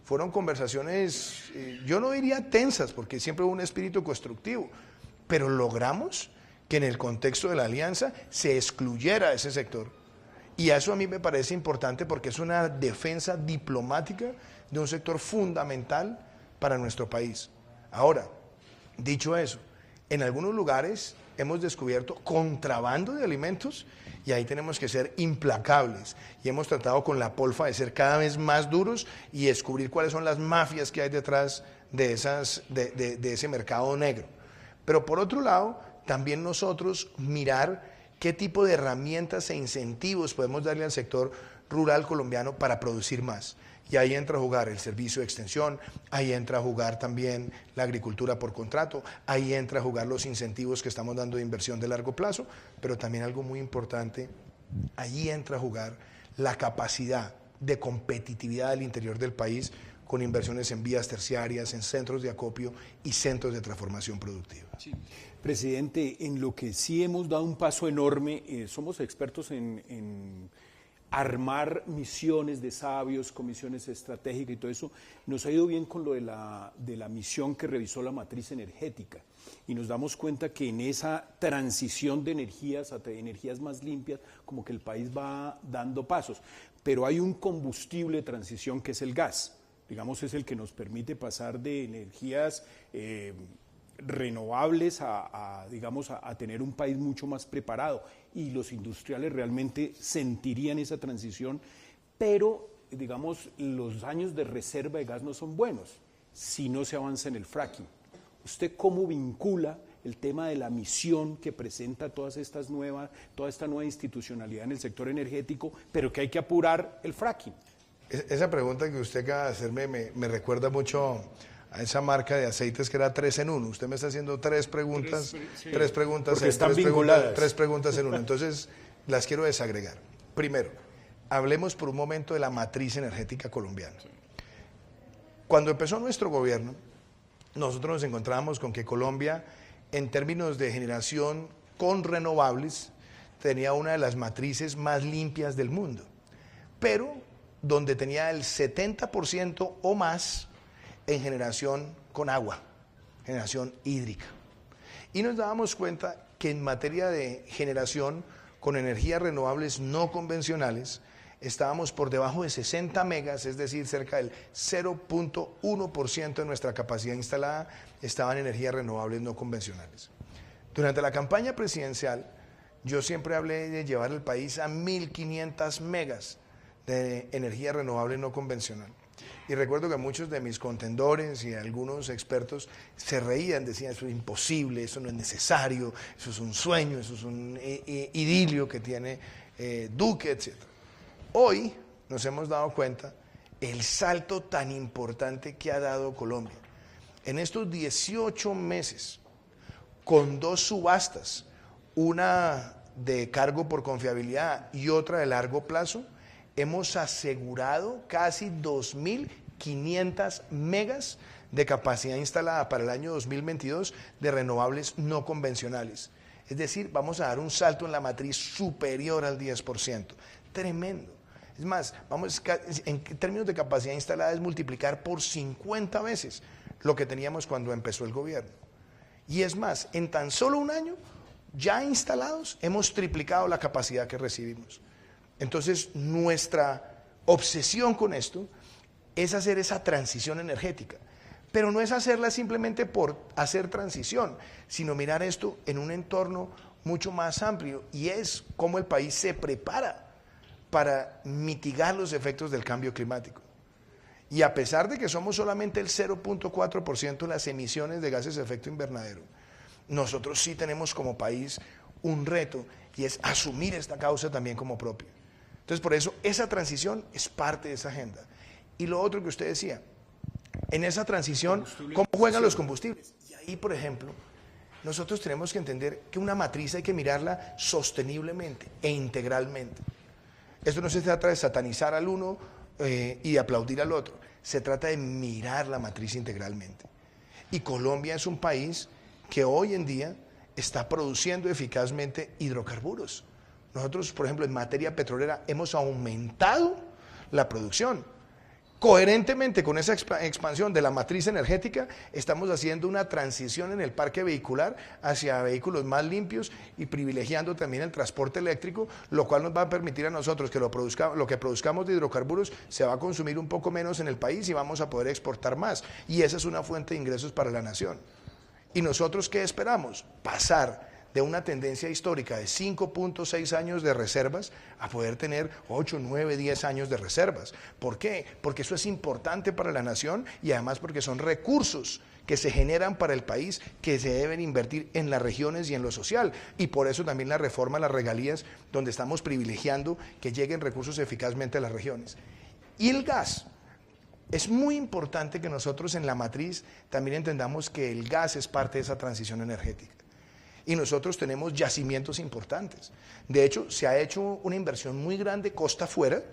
Fueron conversaciones, yo no diría tensas, porque siempre hubo un espíritu constructivo, pero logramos que en el contexto de la alianza se excluyera ese sector. Y eso a mí me parece importante porque es una defensa diplomática de un sector fundamental para nuestro país. Ahora, dicho eso, en algunos lugares hemos descubierto contrabando de alimentos y ahí tenemos que ser implacables. Y hemos tratado con la Polfa de ser cada vez más duros y descubrir cuáles son las mafias que hay detrás de ese mercado negro. Pero por otro lado, también nosotros mirar qué tipo de herramientas e incentivos podemos darle al sector rural colombiano para producir más. Y ahí entra a jugar el servicio de extensión, ahí entra a jugar también la agricultura por contrato, ahí entra a jugar los incentivos que estamos dando de inversión de largo plazo, pero también algo muy importante, ahí entra a jugar la capacidad de competitividad del interior del país con inversiones en vías terciarias, en centros de acopio y centros de transformación productiva. Sí. Presidente, en lo que sí hemos dado un paso enorme, somos expertos en armar misiones de sabios, comisiones estratégicas y todo eso. Nos ha ido bien con lo de la misión que revisó la matriz energética y nos damos cuenta que en esa transición de energías a energías más limpias, como que el país va dando pasos, pero hay un combustible de transición que es el gas, digamos es el que nos permite pasar de energías renovables digamos, a tener un país mucho más preparado, y los industriales realmente sentirían esa transición, pero digamos los años de reserva de gas no son buenos si no se avanza en el fracking. ¿Usted cómo vincula el tema de la misión que presenta toda esta nueva institucionalidad en el sector energético, pero que hay que apurar el fracking? Esa pregunta que usted acaba de hacerme me recuerda mucho a esa marca de aceites que era 3 en 1. Usted me está haciendo tres preguntas en una. Entonces, las quiero desagregar. Primero, hablemos por un momento de la matriz energética colombiana. Cuando empezó nuestro gobierno, nosotros nos encontrábamos con que Colombia, en términos de generación con renovables, tenía una de las matrices más limpias del mundo, pero donde tenía el 70% o más en generación con agua, generación hídrica. Y nos dábamos cuenta que en materia de generación con energías renovables no convencionales, estábamos por debajo de 60 megas, es decir, cerca del 0.1% de nuestra capacidad instalada estaba en energías renovables no convencionales. Durante la campaña presidencial, yo siempre hablé de llevar el país a 1.500 megas de energía renovable no convencional. Y recuerdo que muchos de mis contendores y algunos expertos se reían, decían, eso es imposible, eso no es necesario, eso es un sueño, eso es un idilio que tiene Duque, etc. Hoy nos hemos dado cuenta el salto tan importante que ha dado Colombia. En estos 18 meses, con 2 subastas, una de cargo por confiabilidad y otra de largo plazo, hemos asegurado casi 2.500 megas de capacidad instalada para el año 2022 de renovables no convencionales. Es decir, vamos a dar un salto en la matriz superior al 10%. Tremendo. Es más, en términos de capacidad instalada es multiplicar por 50 veces lo que teníamos cuando empezó el gobierno. Y es más, en tan solo un año, ya instalados, hemos triplicado la capacidad que recibimos. Entonces, nuestra obsesión con esto es hacer esa transición energética, pero no es hacerla simplemente por hacer transición, sino mirar esto en un entorno mucho más amplio, y es cómo el país se prepara para mitigar los efectos del cambio climático. Y a pesar de que somos solamente el 0.4% de las emisiones de gases de efecto invernadero, nosotros sí tenemos como país un reto, y es asumir esta causa también como propia. Entonces, por eso, esa transición es parte de esa agenda. Y lo otro que usted decía, en esa transición, ¿cómo juegan los combustibles? Y ahí, por ejemplo, nosotros tenemos que entender que una matriz hay que mirarla sosteniblemente e integralmente. Esto no se trata de satanizar al uno y aplaudir al otro. Se trata de mirar la matriz integralmente. Y Colombia es un país que hoy en día está produciendo eficazmente hidrocarburos. Nosotros, por ejemplo, en materia petrolera hemos aumentado la producción. Coherentemente con esa expansión de la matriz energética, estamos haciendo una transición en el parque vehicular hacia vehículos más limpios y privilegiando también el transporte eléctrico, lo cual nos va a permitir a nosotros que lo que produzcamos de hidrocarburos se va a consumir un poco menos en el país y vamos a poder exportar más. Y esa es una fuente de ingresos para la nación. ¿Y nosotros qué esperamos? Pasar de una tendencia histórica de 5.6 años de reservas a poder tener 8, 9, 10 años de reservas. ¿Por qué? Porque eso es importante para la nación y además porque son recursos que se generan para el país que se deben invertir en las regiones y en lo social. Y por eso también la reforma a las regalías, donde estamos privilegiando que lleguen recursos eficazmente a las regiones. Y el gas. Es muy importante que nosotros en la matriz también entendamos que el gas es parte de esa transición energética. Y nosotros tenemos yacimientos importantes. De hecho, se ha hecho una inversión muy grande costa afuera,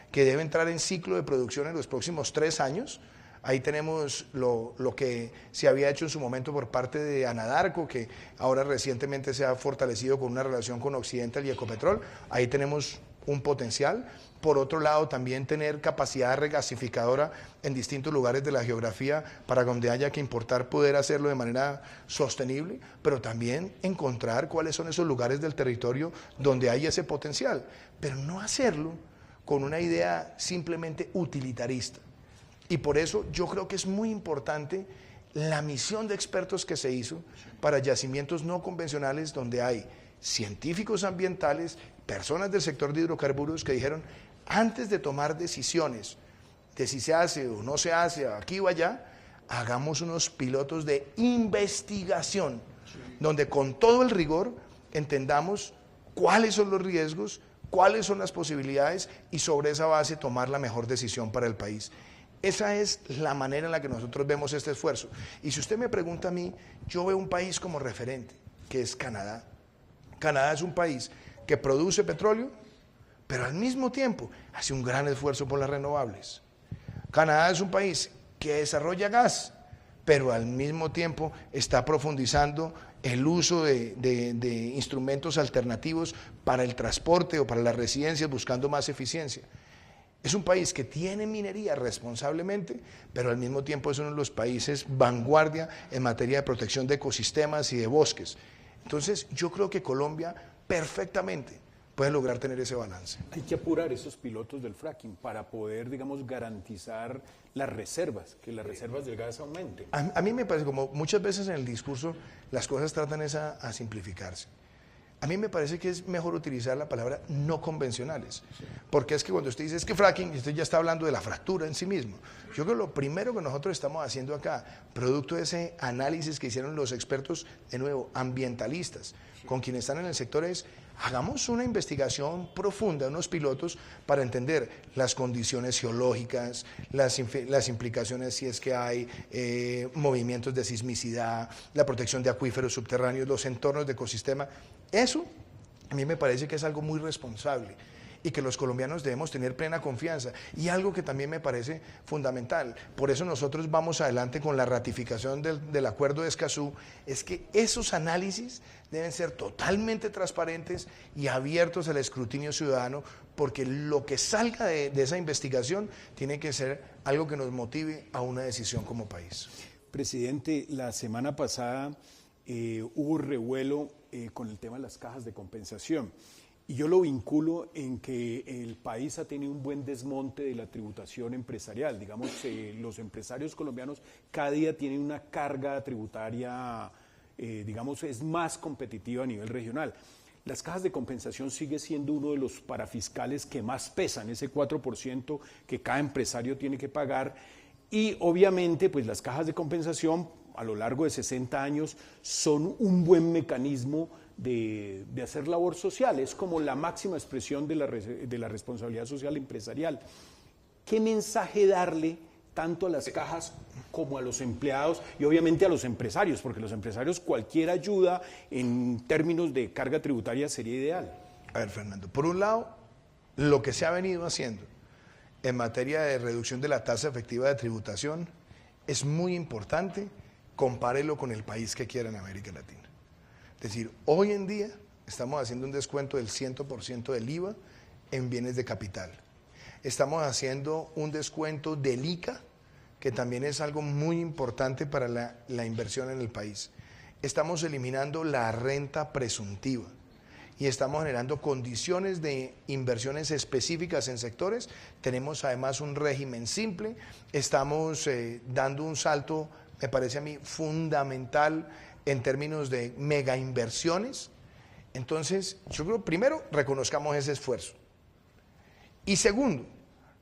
que debe entrar en ciclo de producción en los próximos 3 años, Ahí tenemos lo que se había hecho en su momento por parte de Anadarko, que ahora recientemente se ha fortalecido con una relación con Occidental y Ecopetrol. Ahí tenemos un potencial. Por otro lado, también tener capacidad regasificadora en distintos lugares de la geografía para donde haya que importar, poder hacerlo de manera sostenible, pero también encontrar cuáles son esos lugares del territorio donde hay ese potencial, pero no hacerlo con una idea simplemente utilitarista. Y por eso yo creo que es muy importante la misión de expertos que se hizo para yacimientos no convencionales donde hay científicos ambientales, personas del sector de hidrocarburos que dijeron, antes de tomar decisiones de si se hace o no se hace aquí o allá, hagamos unos pilotos de investigación, donde con todo el rigor entendamos cuáles son los riesgos, cuáles son las posibilidades y sobre esa base tomar la mejor decisión para el país. Esa es la manera en la que nosotros vemos este esfuerzo. Y si usted me pregunta a mí, yo veo un país como referente, que es Canadá. Canadá es un país que produce petróleo, pero al mismo tiempo hace un gran esfuerzo por las renovables. Canadá es un país que desarrolla gas, pero al mismo tiempo está profundizando el uso de instrumentos alternativos para el transporte o para las residencias, buscando más eficiencia. Es un país que tiene minería responsablemente, pero al mismo tiempo es uno de los países vanguardia en materia de protección de ecosistemas y de bosques. Entonces, yo creo que Colombia perfectamente puede lograr tener ese balance. Hay que apurar esos pilotos del fracking para poder, digamos, garantizar las reservas, que las reservas del gas aumenten. A mí me parece, como muchas veces en el discurso, las cosas tratan a simplificarse. A mí me parece que es mejor utilizar la palabra no convencionales, porque es que cuando usted dice es que fracking, usted ya está hablando de la fractura en sí mismo. Yo creo que lo primero que nosotros estamos haciendo acá, producto de ese análisis que hicieron los expertos, de nuevo, ambientalistas, con quienes están en el sector, es hagamos una investigación profunda, unos pilotos, para entender las condiciones geológicas, las implicaciones si es que hay movimientos de sismicidad, la protección de acuíferos subterráneos, los entornos de ecosistema. Eso a mí me parece que es algo muy responsable y que los colombianos debemos tener plena confianza. Y algo que también me parece fundamental, por eso nosotros vamos adelante con la ratificación del acuerdo de Escazú, es que esos análisis deben ser totalmente transparentes y abiertos al escrutinio ciudadano, porque lo que salga de esa investigación tiene que ser algo que nos motive a una decisión como país. Presidente, la semana pasada hubo revuelo con el tema de las cajas de compensación. Y yo lo vinculo en que el país ha tenido un buen desmonte de la tributación empresarial. Digamos, los empresarios colombianos cada día tienen una carga tributaria, digamos, es más competitiva a nivel regional. Las cajas de compensación sigue siendo uno de los parafiscales que más pesan, ese 4% que cada empresario tiene que pagar. Y obviamente, pues las cajas de compensación a lo largo de 60 años son un buen mecanismo de hacer labor social, es como la máxima expresión de la responsabilidad social empresarial. ¿Qué mensaje darle tanto a las cajas como a los empleados y obviamente a los empresarios? Porque los empresarios cualquier ayuda en términos de carga tributaria sería ideal. A ver, Fernando, por un lado, lo que se ha venido haciendo en materia de reducción de la tasa efectiva de tributación es muy importante, compárelo con el país que quiera en América Latina. Es decir, hoy en día estamos haciendo un descuento del 100% del IVA en bienes de capital. Estamos haciendo un descuento del ICA, que también es algo muy importante para la inversión en el país. Estamos eliminando la renta presuntiva y estamos generando condiciones de inversiones específicas en sectores. Tenemos además un régimen simple, estamos dando un salto, me parece a mí, fundamental en términos de mega inversiones. Entonces, yo creo, primero, reconozcamos ese esfuerzo. Y segundo,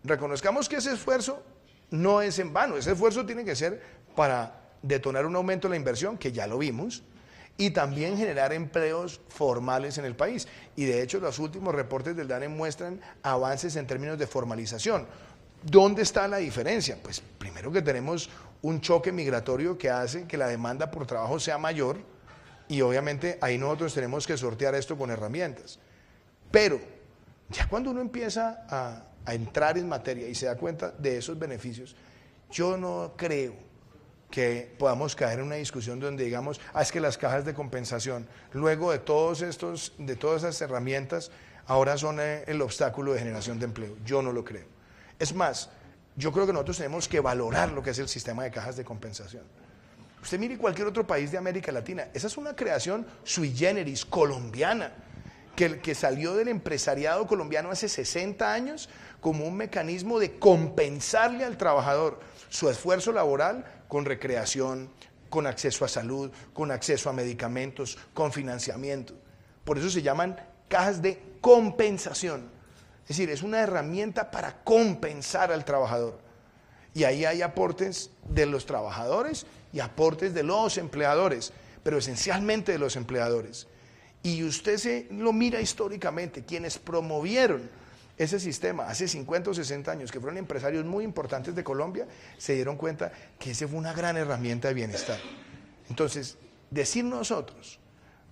reconozcamos que ese esfuerzo no es en vano, ese esfuerzo tiene que ser para detonar un aumento de la inversión, que ya lo vimos, y también generar empleos formales en el país. Y de hecho, los últimos reportes del DANE muestran avances en términos de formalización. ¿Dónde está la diferencia? Pues primero que tenemos un choque migratorio que hace que la demanda por trabajo sea mayor y obviamente ahí nosotros tenemos que sortear esto con herramientas. Pero ya cuando uno empieza a entrar en materia y se da cuenta de esos beneficios, Yo no creo que podamos caer en una discusión donde digamos, es que las cajas de compensación, luego de todas esas herramientas, ahora son el obstáculo de generación de empleo. Yo no lo creo. Es más, yo creo que nosotros tenemos que valorar lo que es el sistema de cajas de compensación. Usted mire cualquier otro país de América Latina, esa es una creación sui generis colombiana, que salió del empresariado colombiano hace 60 años como un mecanismo de compensarle al trabajador su esfuerzo laboral con recreación, con acceso a salud, con acceso a medicamentos, con financiamiento. Por eso se llaman cajas de compensación. Es decir, es una herramienta para compensar al trabajador. Y ahí hay aportes de los trabajadores y aportes de los empleadores, pero esencialmente de los empleadores. Y usted lo mira históricamente, quienes promovieron ese sistema hace 50 o 60 años, que fueron empresarios muy importantes de Colombia, se dieron cuenta que esa fue una gran herramienta de bienestar. Entonces, decir nosotros,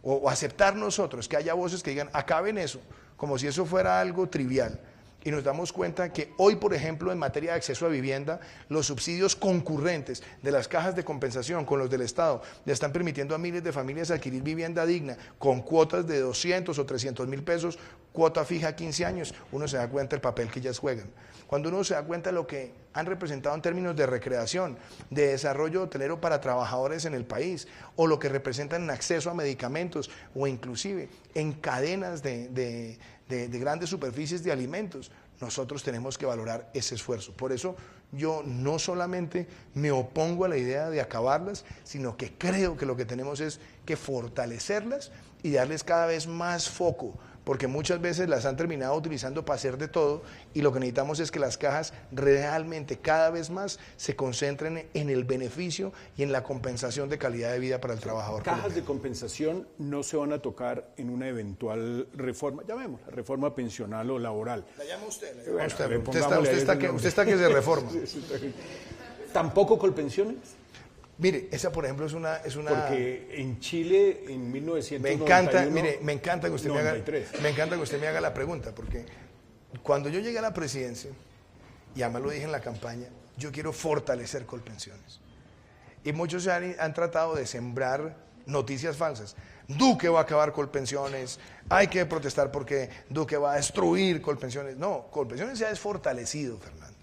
o aceptar nosotros, que haya voces que digan, acaben eso, como si eso fuera algo trivial, y nos damos cuenta que hoy, por ejemplo, en materia de acceso a vivienda, los subsidios concurrentes de las cajas de compensación con los del Estado le están permitiendo a miles de familias adquirir vivienda digna con cuotas de 200 o 300 mil pesos, cuota fija a 15 años. Uno se da cuenta del papel que ellas juegan. Cuando uno se da cuenta de lo que han representado en términos de recreación, de desarrollo hotelero para trabajadores en el país, o lo que representan en acceso a medicamentos, o inclusive en cadenas de grandes superficies de alimentos, nosotros tenemos que valorar ese esfuerzo. Por eso yo no solamente me opongo a la idea de acabarlas, sino que creo que lo que tenemos es que fortalecerlas y darles cada vez más foco, porque muchas veces las han terminado utilizando para hacer de todo, y lo que necesitamos es que las cajas realmente cada vez más se concentren en el beneficio y en la compensación de calidad de vida para el trabajador. Cajas de compensación no se van a tocar en una eventual reforma, llamémosla, reforma pensional o laboral. La llama usted. Usted está que se reforma. ¿Tampoco Colpensiones? Mire, esa por ejemplo es una... Porque en Chile en 1991... Me encanta que usted me haga la pregunta, porque cuando yo llegué a la presidencia, y además lo dije en la campaña, yo quiero fortalecer Colpensiones. Y muchos han tratado de sembrar noticias falsas. Duque va a acabar Colpensiones, hay que protestar porque Duque va a destruir Colpensiones. No, Colpensiones se ha desfortalecido, Fernando.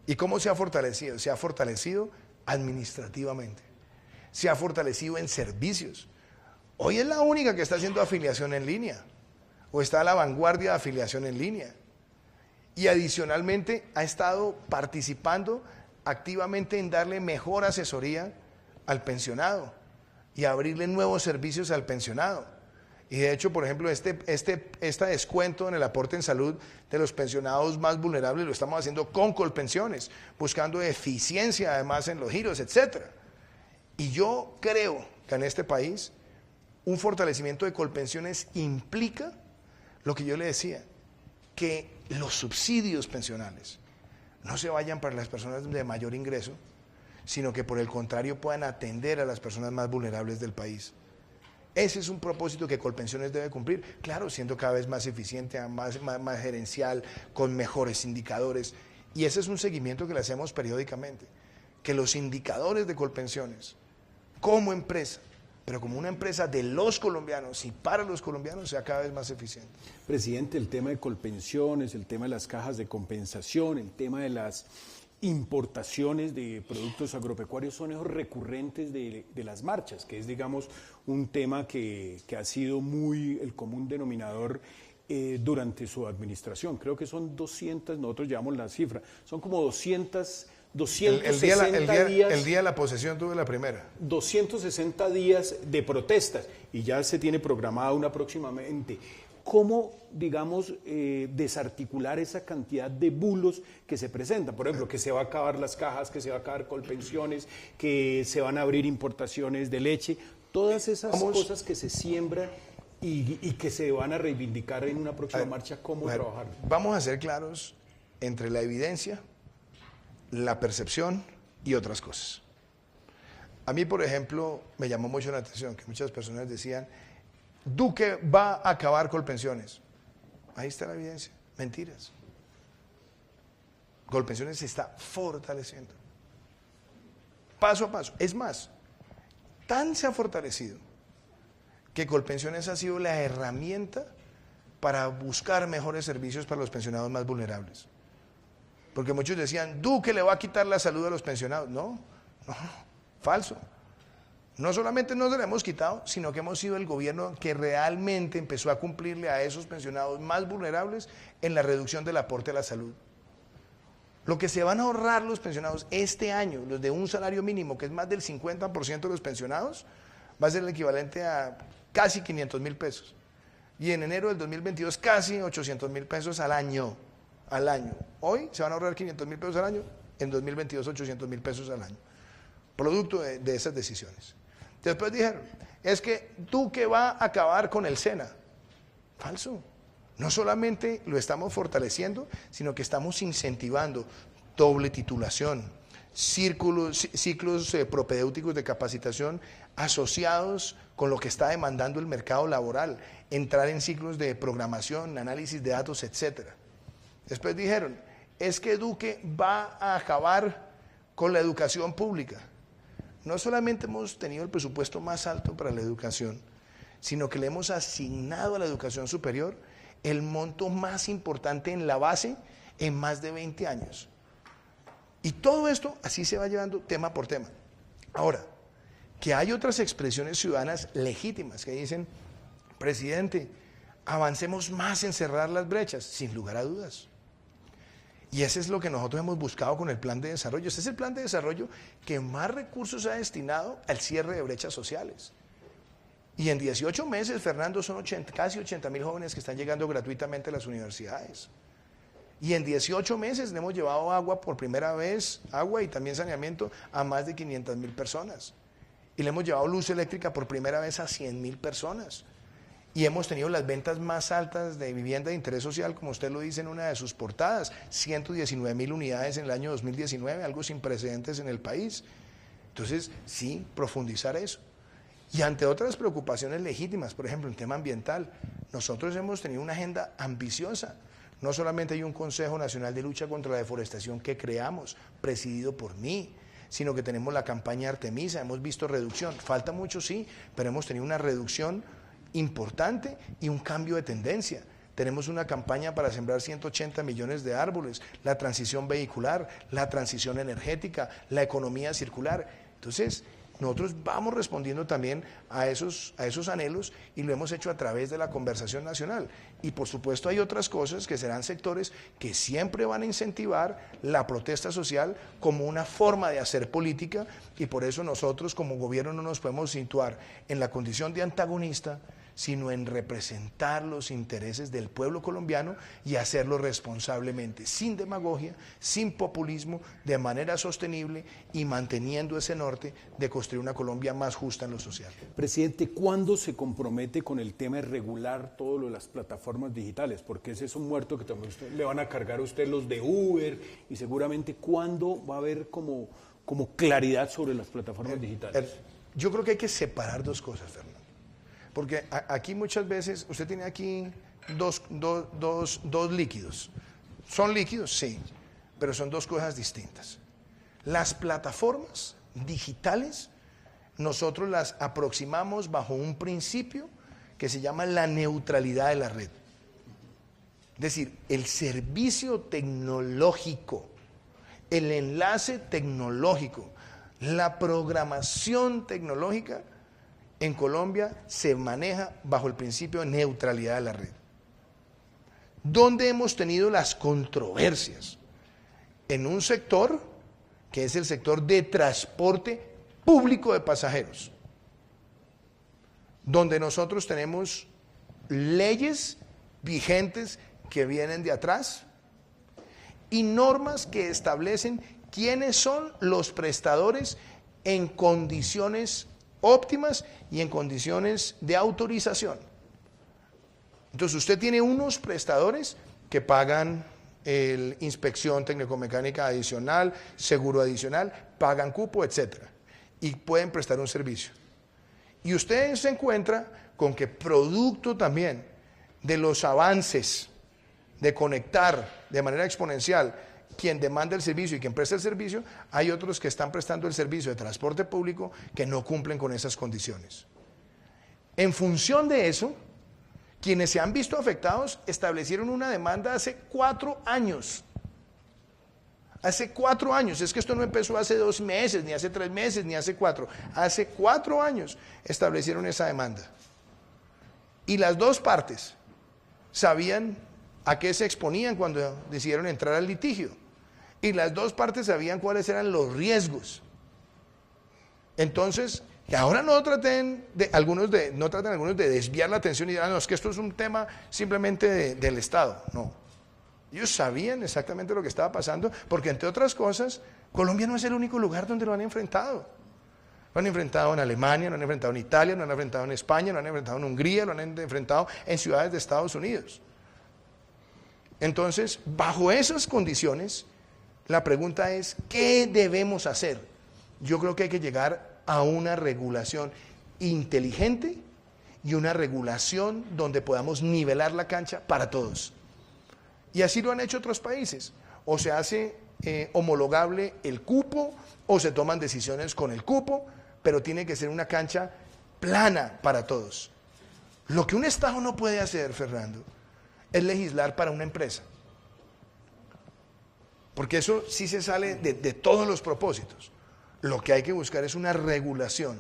¿Y cómo se ha fortalecido? Se ha fortalecido administrativamente, se ha fortalecido en servicios. Hoy es la única que está haciendo afiliación en línea, o está a la vanguardia de afiliación en línea, y adicionalmente ha estado participando activamente en darle mejor asesoría al pensionado y abrirle nuevos servicios al pensionado. Y de hecho, por ejemplo, este descuento en el aporte en salud de los pensionados más vulnerables lo estamos haciendo con Colpensiones, buscando eficiencia además en los giros, etc. Y yo creo que en este país un fortalecimiento de Colpensiones implica lo que yo le decía, que los subsidios pensionales no se vayan para las personas de mayor ingreso, sino que por el contrario puedan atender a las personas más vulnerables del país. Ese es un propósito que Colpensiones debe cumplir, claro, siendo cada vez más eficiente, más gerencial, con mejores indicadores. Y ese es un seguimiento que le hacemos periódicamente, que los indicadores de Colpensiones, como empresa, pero como una empresa de los colombianos y para los colombianos, sea cada vez más eficiente. Presidente, el tema de Colpensiones, el tema de las cajas de compensación, el tema de las importaciones de productos agropecuarios son esos recurrentes de las marchas, que es, digamos, un tema que ha sido muy el común denominador durante su administración. Creo que son 200, nosotros llevamos la cifra, son como 260 días. El día de la posesión tuve la primera. 260 días de protestas y ya se tiene programada una próximamente. ¿Cómo, digamos, desarticular esa cantidad de bulos que se presentan? Por ejemplo, que se va a acabar las cajas, que se va a acabar Colpensiones, que se van a abrir importaciones de leche, todas esas cosas que se siembran y que se van a reivindicar en una próxima marcha, ¿cómo trabajar? Vamos a ser claros entre la evidencia, la percepción y otras cosas. A mí, por ejemplo, me llamó mucho la atención que muchas personas decían: Duque va a acabar Colpensiones. Ahí está la evidencia. Mentiras. Colpensiones se está fortaleciendo. Paso a paso. Es más, tan se ha fortalecido que Colpensiones ha sido la herramienta para buscar mejores servicios para los pensionados más vulnerables. Porque muchos decían, Duque le va a quitar la salud a los pensionados. No, falso. No solamente no se la hemos quitado, sino que hemos sido el gobierno que realmente empezó a cumplirle a esos pensionados más vulnerables en la reducción del aporte a la salud. Lo que se van a ahorrar los pensionados este año, los de un salario mínimo, que es más del 50% de los pensionados, va a ser el equivalente a casi 500 mil pesos. Y en enero del 2022, casi 800 mil pesos al año. Hoy se van a ahorrar 500 mil pesos al año, en 2022 800 mil pesos al año. Producto de esas decisiones. Después dijeron, es que Duque va a acabar con el SENA. Falso. No solamente lo estamos fortaleciendo, sino que estamos incentivando doble titulación, ciclos propedéuticos de capacitación asociados con lo que está demandando el mercado laboral, entrar en ciclos de programación, análisis de datos, etc. Después dijeron, es que Duque va a acabar con la educación pública. No solamente hemos tenido el presupuesto más alto para la educación, sino que le hemos asignado a la educación superior el monto más importante en la base en más de 20 años. Y todo esto así se va llevando tema por tema. Ahora, que hay otras expresiones ciudadanas legítimas que dicen, presidente, avancemos más en cerrar las brechas, sin lugar a dudas. Y eso es lo que nosotros hemos buscado con el plan de desarrollo. Este es el plan de desarrollo que más recursos ha destinado al cierre de brechas sociales. Y en 18 meses, Fernando, son casi 80.000 jóvenes que están llegando gratuitamente a las universidades. Y en 18 meses le hemos llevado agua por primera vez, agua y también saneamiento, a más de 500.000 personas. Y le hemos llevado luz eléctrica por primera vez a 100.000 personas. Y hemos tenido las ventas más altas de vivienda de interés social, como usted lo dice en una de sus portadas, 119.000 unidades en el año 2019, algo sin precedentes en el país. Entonces, sí, profundizar eso. Y ante otras preocupaciones legítimas, por ejemplo, en tema ambiental, nosotros hemos tenido una agenda ambiciosa. No solamente hay un Consejo Nacional de Lucha contra la Deforestación que creamos, presidido por mí, sino que tenemos la campaña Artemisa, hemos visto reducción. Falta mucho, sí, pero hemos tenido una reducción importante y un cambio de tendencia. Tenemos una campaña para sembrar 180 millones de árboles, la transición vehicular, la transición energética, la economía circular. Entonces, nosotros vamos respondiendo también a esos anhelos y lo hemos hecho a través de la conversación nacional. Y por supuesto hay otras cosas que serán sectores que siempre van a incentivar la protesta social como una forma de hacer política, y por eso nosotros como gobierno no nos podemos situar en la condición de antagonista, sino en representar los intereses del pueblo colombiano y hacerlo responsablemente, sin demagogia, sin populismo, de manera sostenible y manteniendo ese norte de construir una Colombia más justa en lo social. Presidente, ¿cuándo se compromete con el tema de regular todo lo de las plataformas digitales? Porque ese es un muerto que también le van a cargar a usted los de Uber, y seguramente ¿cuándo va a haber como claridad sobre las plataformas digitales? Yo creo que hay que separar dos cosas, Fernando. Porque aquí muchas veces, usted tiene aquí dos líquidos. ¿Son líquidos? Sí, pero son dos cosas distintas. Las plataformas digitales, nosotros las aproximamos bajo un principio que se llama la neutralidad de la red. Es decir, el servicio tecnológico, el enlace tecnológico, la programación tecnológica, en Colombia se maneja bajo el principio de neutralidad de la red. ¿Dónde hemos tenido las controversias? En un sector que es el sector de transporte público de pasajeros, donde nosotros tenemos leyes vigentes que vienen de atrás y normas que establecen quiénes son los prestadores en condiciones óptimas y en condiciones de autorización. Entonces usted tiene unos prestadores que pagan inspección técnico-mecánica adicional, seguro adicional, pagan cupo, etcétera, y pueden prestar un servicio. Y usted se encuentra con que producto también de los avances de conectar de manera exponencial quien demanda el servicio y quien presta el servicio, hay otros que están prestando el servicio de transporte público que no cumplen con esas condiciones. En función de eso, quienes se han visto afectados establecieron una demanda hace 4 años. Hace 4 años, es que esto no empezó hace 2 meses, ni hace 3 meses, ni hace 4. Hace 4 años establecieron esa demanda. Y las dos partes sabían a qué se exponían cuando decidieron entrar al litigio. Y las dos partes sabían cuáles eran los riesgos. Entonces, que ahora no traten algunos de desviar la atención y dirán, no, es que esto es un tema simplemente del Estado. No. Ellos sabían exactamente lo que estaba pasando, porque entre otras cosas, Colombia no es el único lugar donde lo han enfrentado. Lo han enfrentado en Alemania, lo han enfrentado en Italia, lo han enfrentado en España, lo han enfrentado en Hungría, lo han enfrentado en ciudades de Estados Unidos. Entonces, bajo esas condiciones, la pregunta es, ¿qué debemos hacer? Yo creo que hay que llegar a una regulación inteligente y una regulación donde podamos nivelar la cancha para todos. Y así lo han hecho otros países. O se hace homologable el cupo, o se toman decisiones con el cupo, pero tiene que ser una cancha plana para todos. Lo que un Estado no puede hacer, Fernando, es legislar para una empresa. Porque eso sí se sale de todos los propósitos. Lo que hay que buscar es una regulación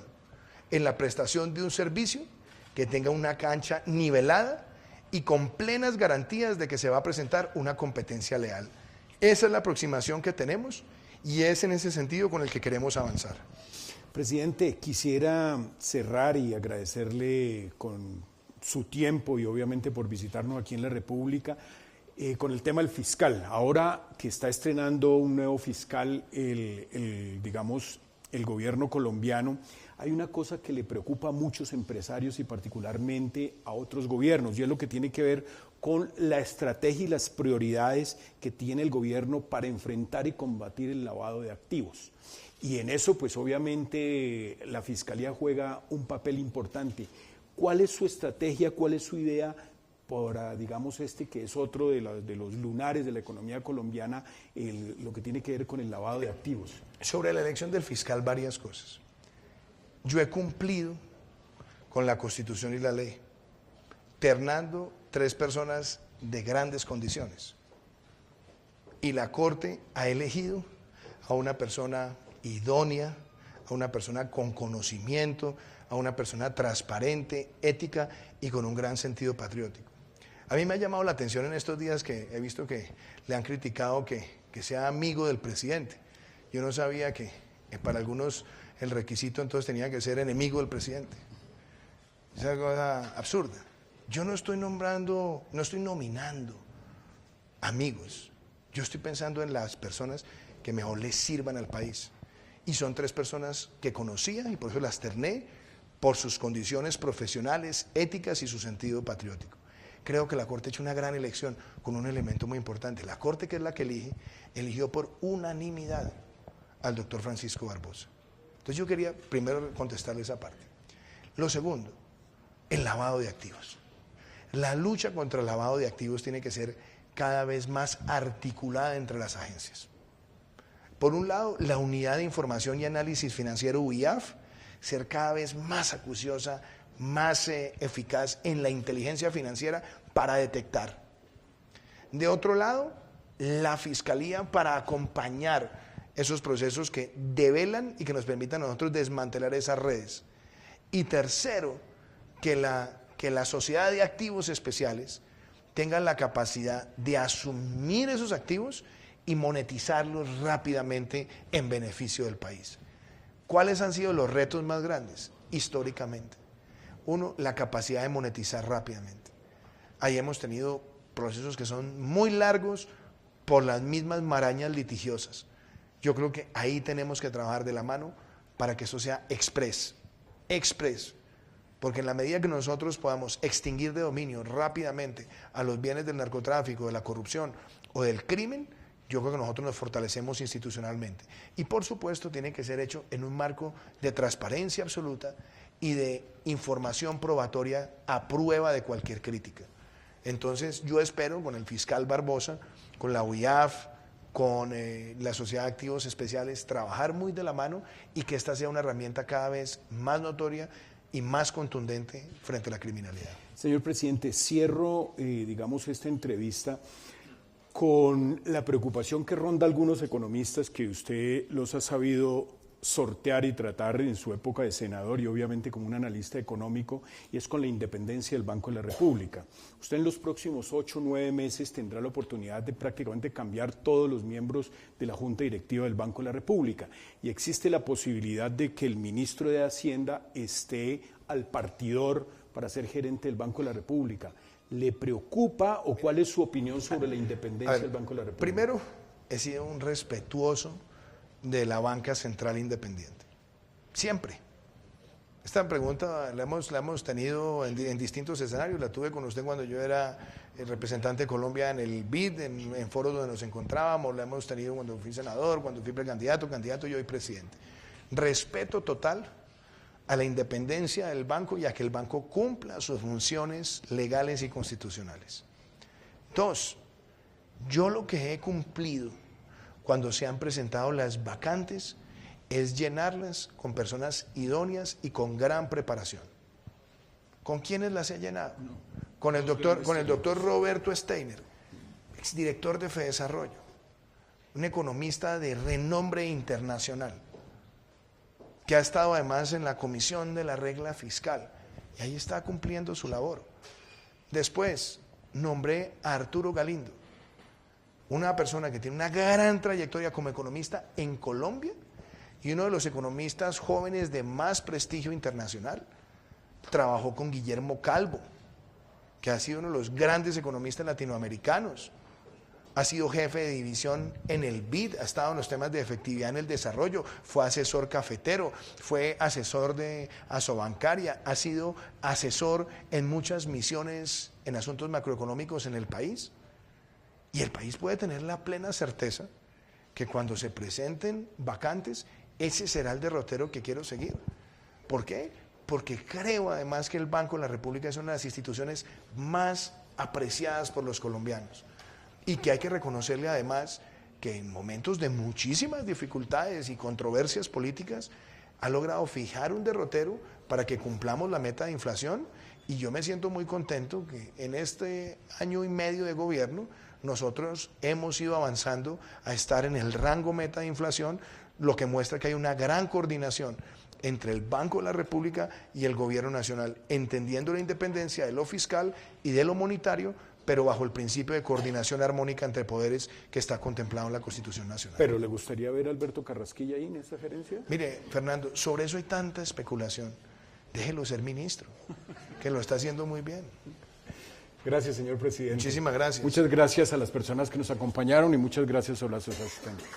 en la prestación de un servicio que tenga una cancha nivelada y con plenas garantías de que se va a presentar una competencia leal. Esa es la aproximación que tenemos y es en ese sentido con el que queremos avanzar. Presidente, quisiera cerrar y agradecerle con su tiempo y obviamente por visitarnos aquí en la República con el tema del fiscal. Ahora que está estrenando un nuevo fiscal, digamos, el gobierno colombiano, hay una cosa que le preocupa a muchos empresarios y particularmente a otros gobiernos, y es lo que tiene que ver con la estrategia y las prioridades que tiene el gobierno para enfrentar y combatir el lavado de activos. Y en eso, pues obviamente, la Fiscalía juega un papel importante. ¿Cuál es su estrategia, cuál es su idea para, digamos, que es otro de los lunares de la economía colombiana, lo que tiene que ver con el lavado de activos? Sobre la elección del fiscal, varias cosas. Yo he cumplido con la Constitución y la ley, ternando 3 personas de grandes condiciones. Y la Corte ha elegido a una persona idónea, a una persona con conocimiento, a una persona transparente, ética y con un gran sentido patriótico. A mí me ha llamado la atención en estos días que he visto que le han criticado que sea amigo del presidente. Yo no sabía que para algunos el requisito entonces tenía que ser enemigo del presidente. Es una cosa absurda. Yo no estoy nominando amigos. Yo estoy pensando en las personas que mejor les sirvan al país. Y son 3 personas que conocía y por eso las terné por sus condiciones profesionales, éticas y su sentido patriótico. Creo que la Corte ha hecho una gran elección con un elemento muy importante. La Corte, que es la que elige, eligió por unanimidad al doctor Francisco Barbosa. Entonces yo quería primero contestarle esa parte. Lo segundo, el lavado de activos. La lucha contra el lavado de activos tiene que ser cada vez más articulada entre las agencias. Por un lado, la Unidad de Información y Análisis Financiero UIAF, ser cada vez más acuciosa, más eficaz en la inteligencia financiera para detectar. De otro lado, la Fiscalía para acompañar esos procesos que develan y que nos permitan a nosotros desmantelar esas redes. Y tercero, que la sociedad de activos especiales tenga la capacidad de asumir esos activos y monetizarlos rápidamente en beneficio del país. ¿Cuáles han sido los retos más grandes históricamente? Uno, la capacidad de monetizar rápidamente. Ahí hemos tenido procesos que son muy largos por las mismas marañas litigiosas. Yo creo que ahí tenemos que trabajar de la mano para que eso sea express, porque en la medida que nosotros podamos extinguir de dominio rápidamente a los bienes del narcotráfico, de la corrupción o del crimen, yo creo que nosotros nos fortalecemos institucionalmente. Y por supuesto tiene que ser hecho en un marco de transparencia absoluta y de información probatoria a prueba de cualquier crítica. Entonces yo espero con el fiscal Barbosa, con la UIAF, con la sociedad de activos especiales, trabajar muy de la mano y que esta sea una herramienta cada vez más notoria y más contundente frente a la criminalidad. Señor presidente, cierro, digamos, esta entrevista con la preocupación que ronda algunos economistas que usted los ha sabido sortear y tratar en su época de senador y obviamente como un analista económico, y es con la independencia del Banco de la República. Usted en los próximos 8 o 9 meses tendrá la oportunidad de prácticamente cambiar todos los miembros de la Junta Directiva del Banco de la República, y existe la posibilidad de que el ministro de Hacienda esté al partidor para ser gerente del Banco de la República. ¿Le preocupa o cuál es su opinión sobre la independencia del Banco de la República? Primero, he sido un respetuoso de la banca central independiente. Siempre. Esta pregunta la hemos tenido en distintos escenarios. La tuve con usted cuando yo era el representante de Colombia en el BID, en foros donde nos encontrábamos. La hemos tenido cuando fui senador, cuando fui precandidato, candidato y hoy presidente. Respeto total a la independencia del banco y a que el banco cumpla sus funciones legales y constitucionales. Dos, yo lo que he cumplido cuando se han presentado las vacantes es llenarlas con personas idóneas y con gran preparación. ¿Con quiénes las he llenado? Con el doctor Roberto Steiner, exdirector de Fedesarrollo, un economista de renombre internacional, que ha estado además en la comisión de la regla fiscal, y ahí está cumpliendo su labor. Después, nombré a Arturo Galindo, una persona que tiene una gran trayectoria como economista en Colombia y uno de los economistas jóvenes de más prestigio internacional. Trabajó con Guillermo Calvo, que ha sido uno de los grandes economistas latinoamericanos. Ha sido jefe de división en el BID, ha estado en los temas de efectividad en el desarrollo, fue asesor cafetero, fue asesor de Asobancaria, ha sido asesor en muchas misiones en asuntos macroeconómicos en el país. Y el país puede tener la plena certeza que cuando se presenten vacantes, ese será el derrotero que quiero seguir. ¿Por qué? Porque creo además que el Banco de la República es una de las instituciones más apreciadas por los colombianos y que hay que reconocerle además que en momentos de muchísimas dificultades y controversias políticas ha logrado fijar un derrotero para que cumplamos la meta de inflación, y yo me siento muy contento que en este año y medio de gobierno nosotros hemos ido avanzando a estar en el rango meta de inflación, lo que muestra que hay una gran coordinación entre el Banco de la República y el Gobierno Nacional, entendiendo la independencia de lo fiscal y de lo monetario, pero bajo el principio de coordinación armónica entre poderes que está contemplado en la Constitución Nacional. ¿Pero le gustaría ver a Alberto Carrasquilla ahí en esta gerencia? Mire, Fernando, sobre eso hay tanta especulación. Déjelo ser ministro, que lo está haciendo muy bien. Gracias, señor presidente. Muchísimas gracias. Muchas gracias a las personas que nos acompañaron y muchas gracias a los asistentes.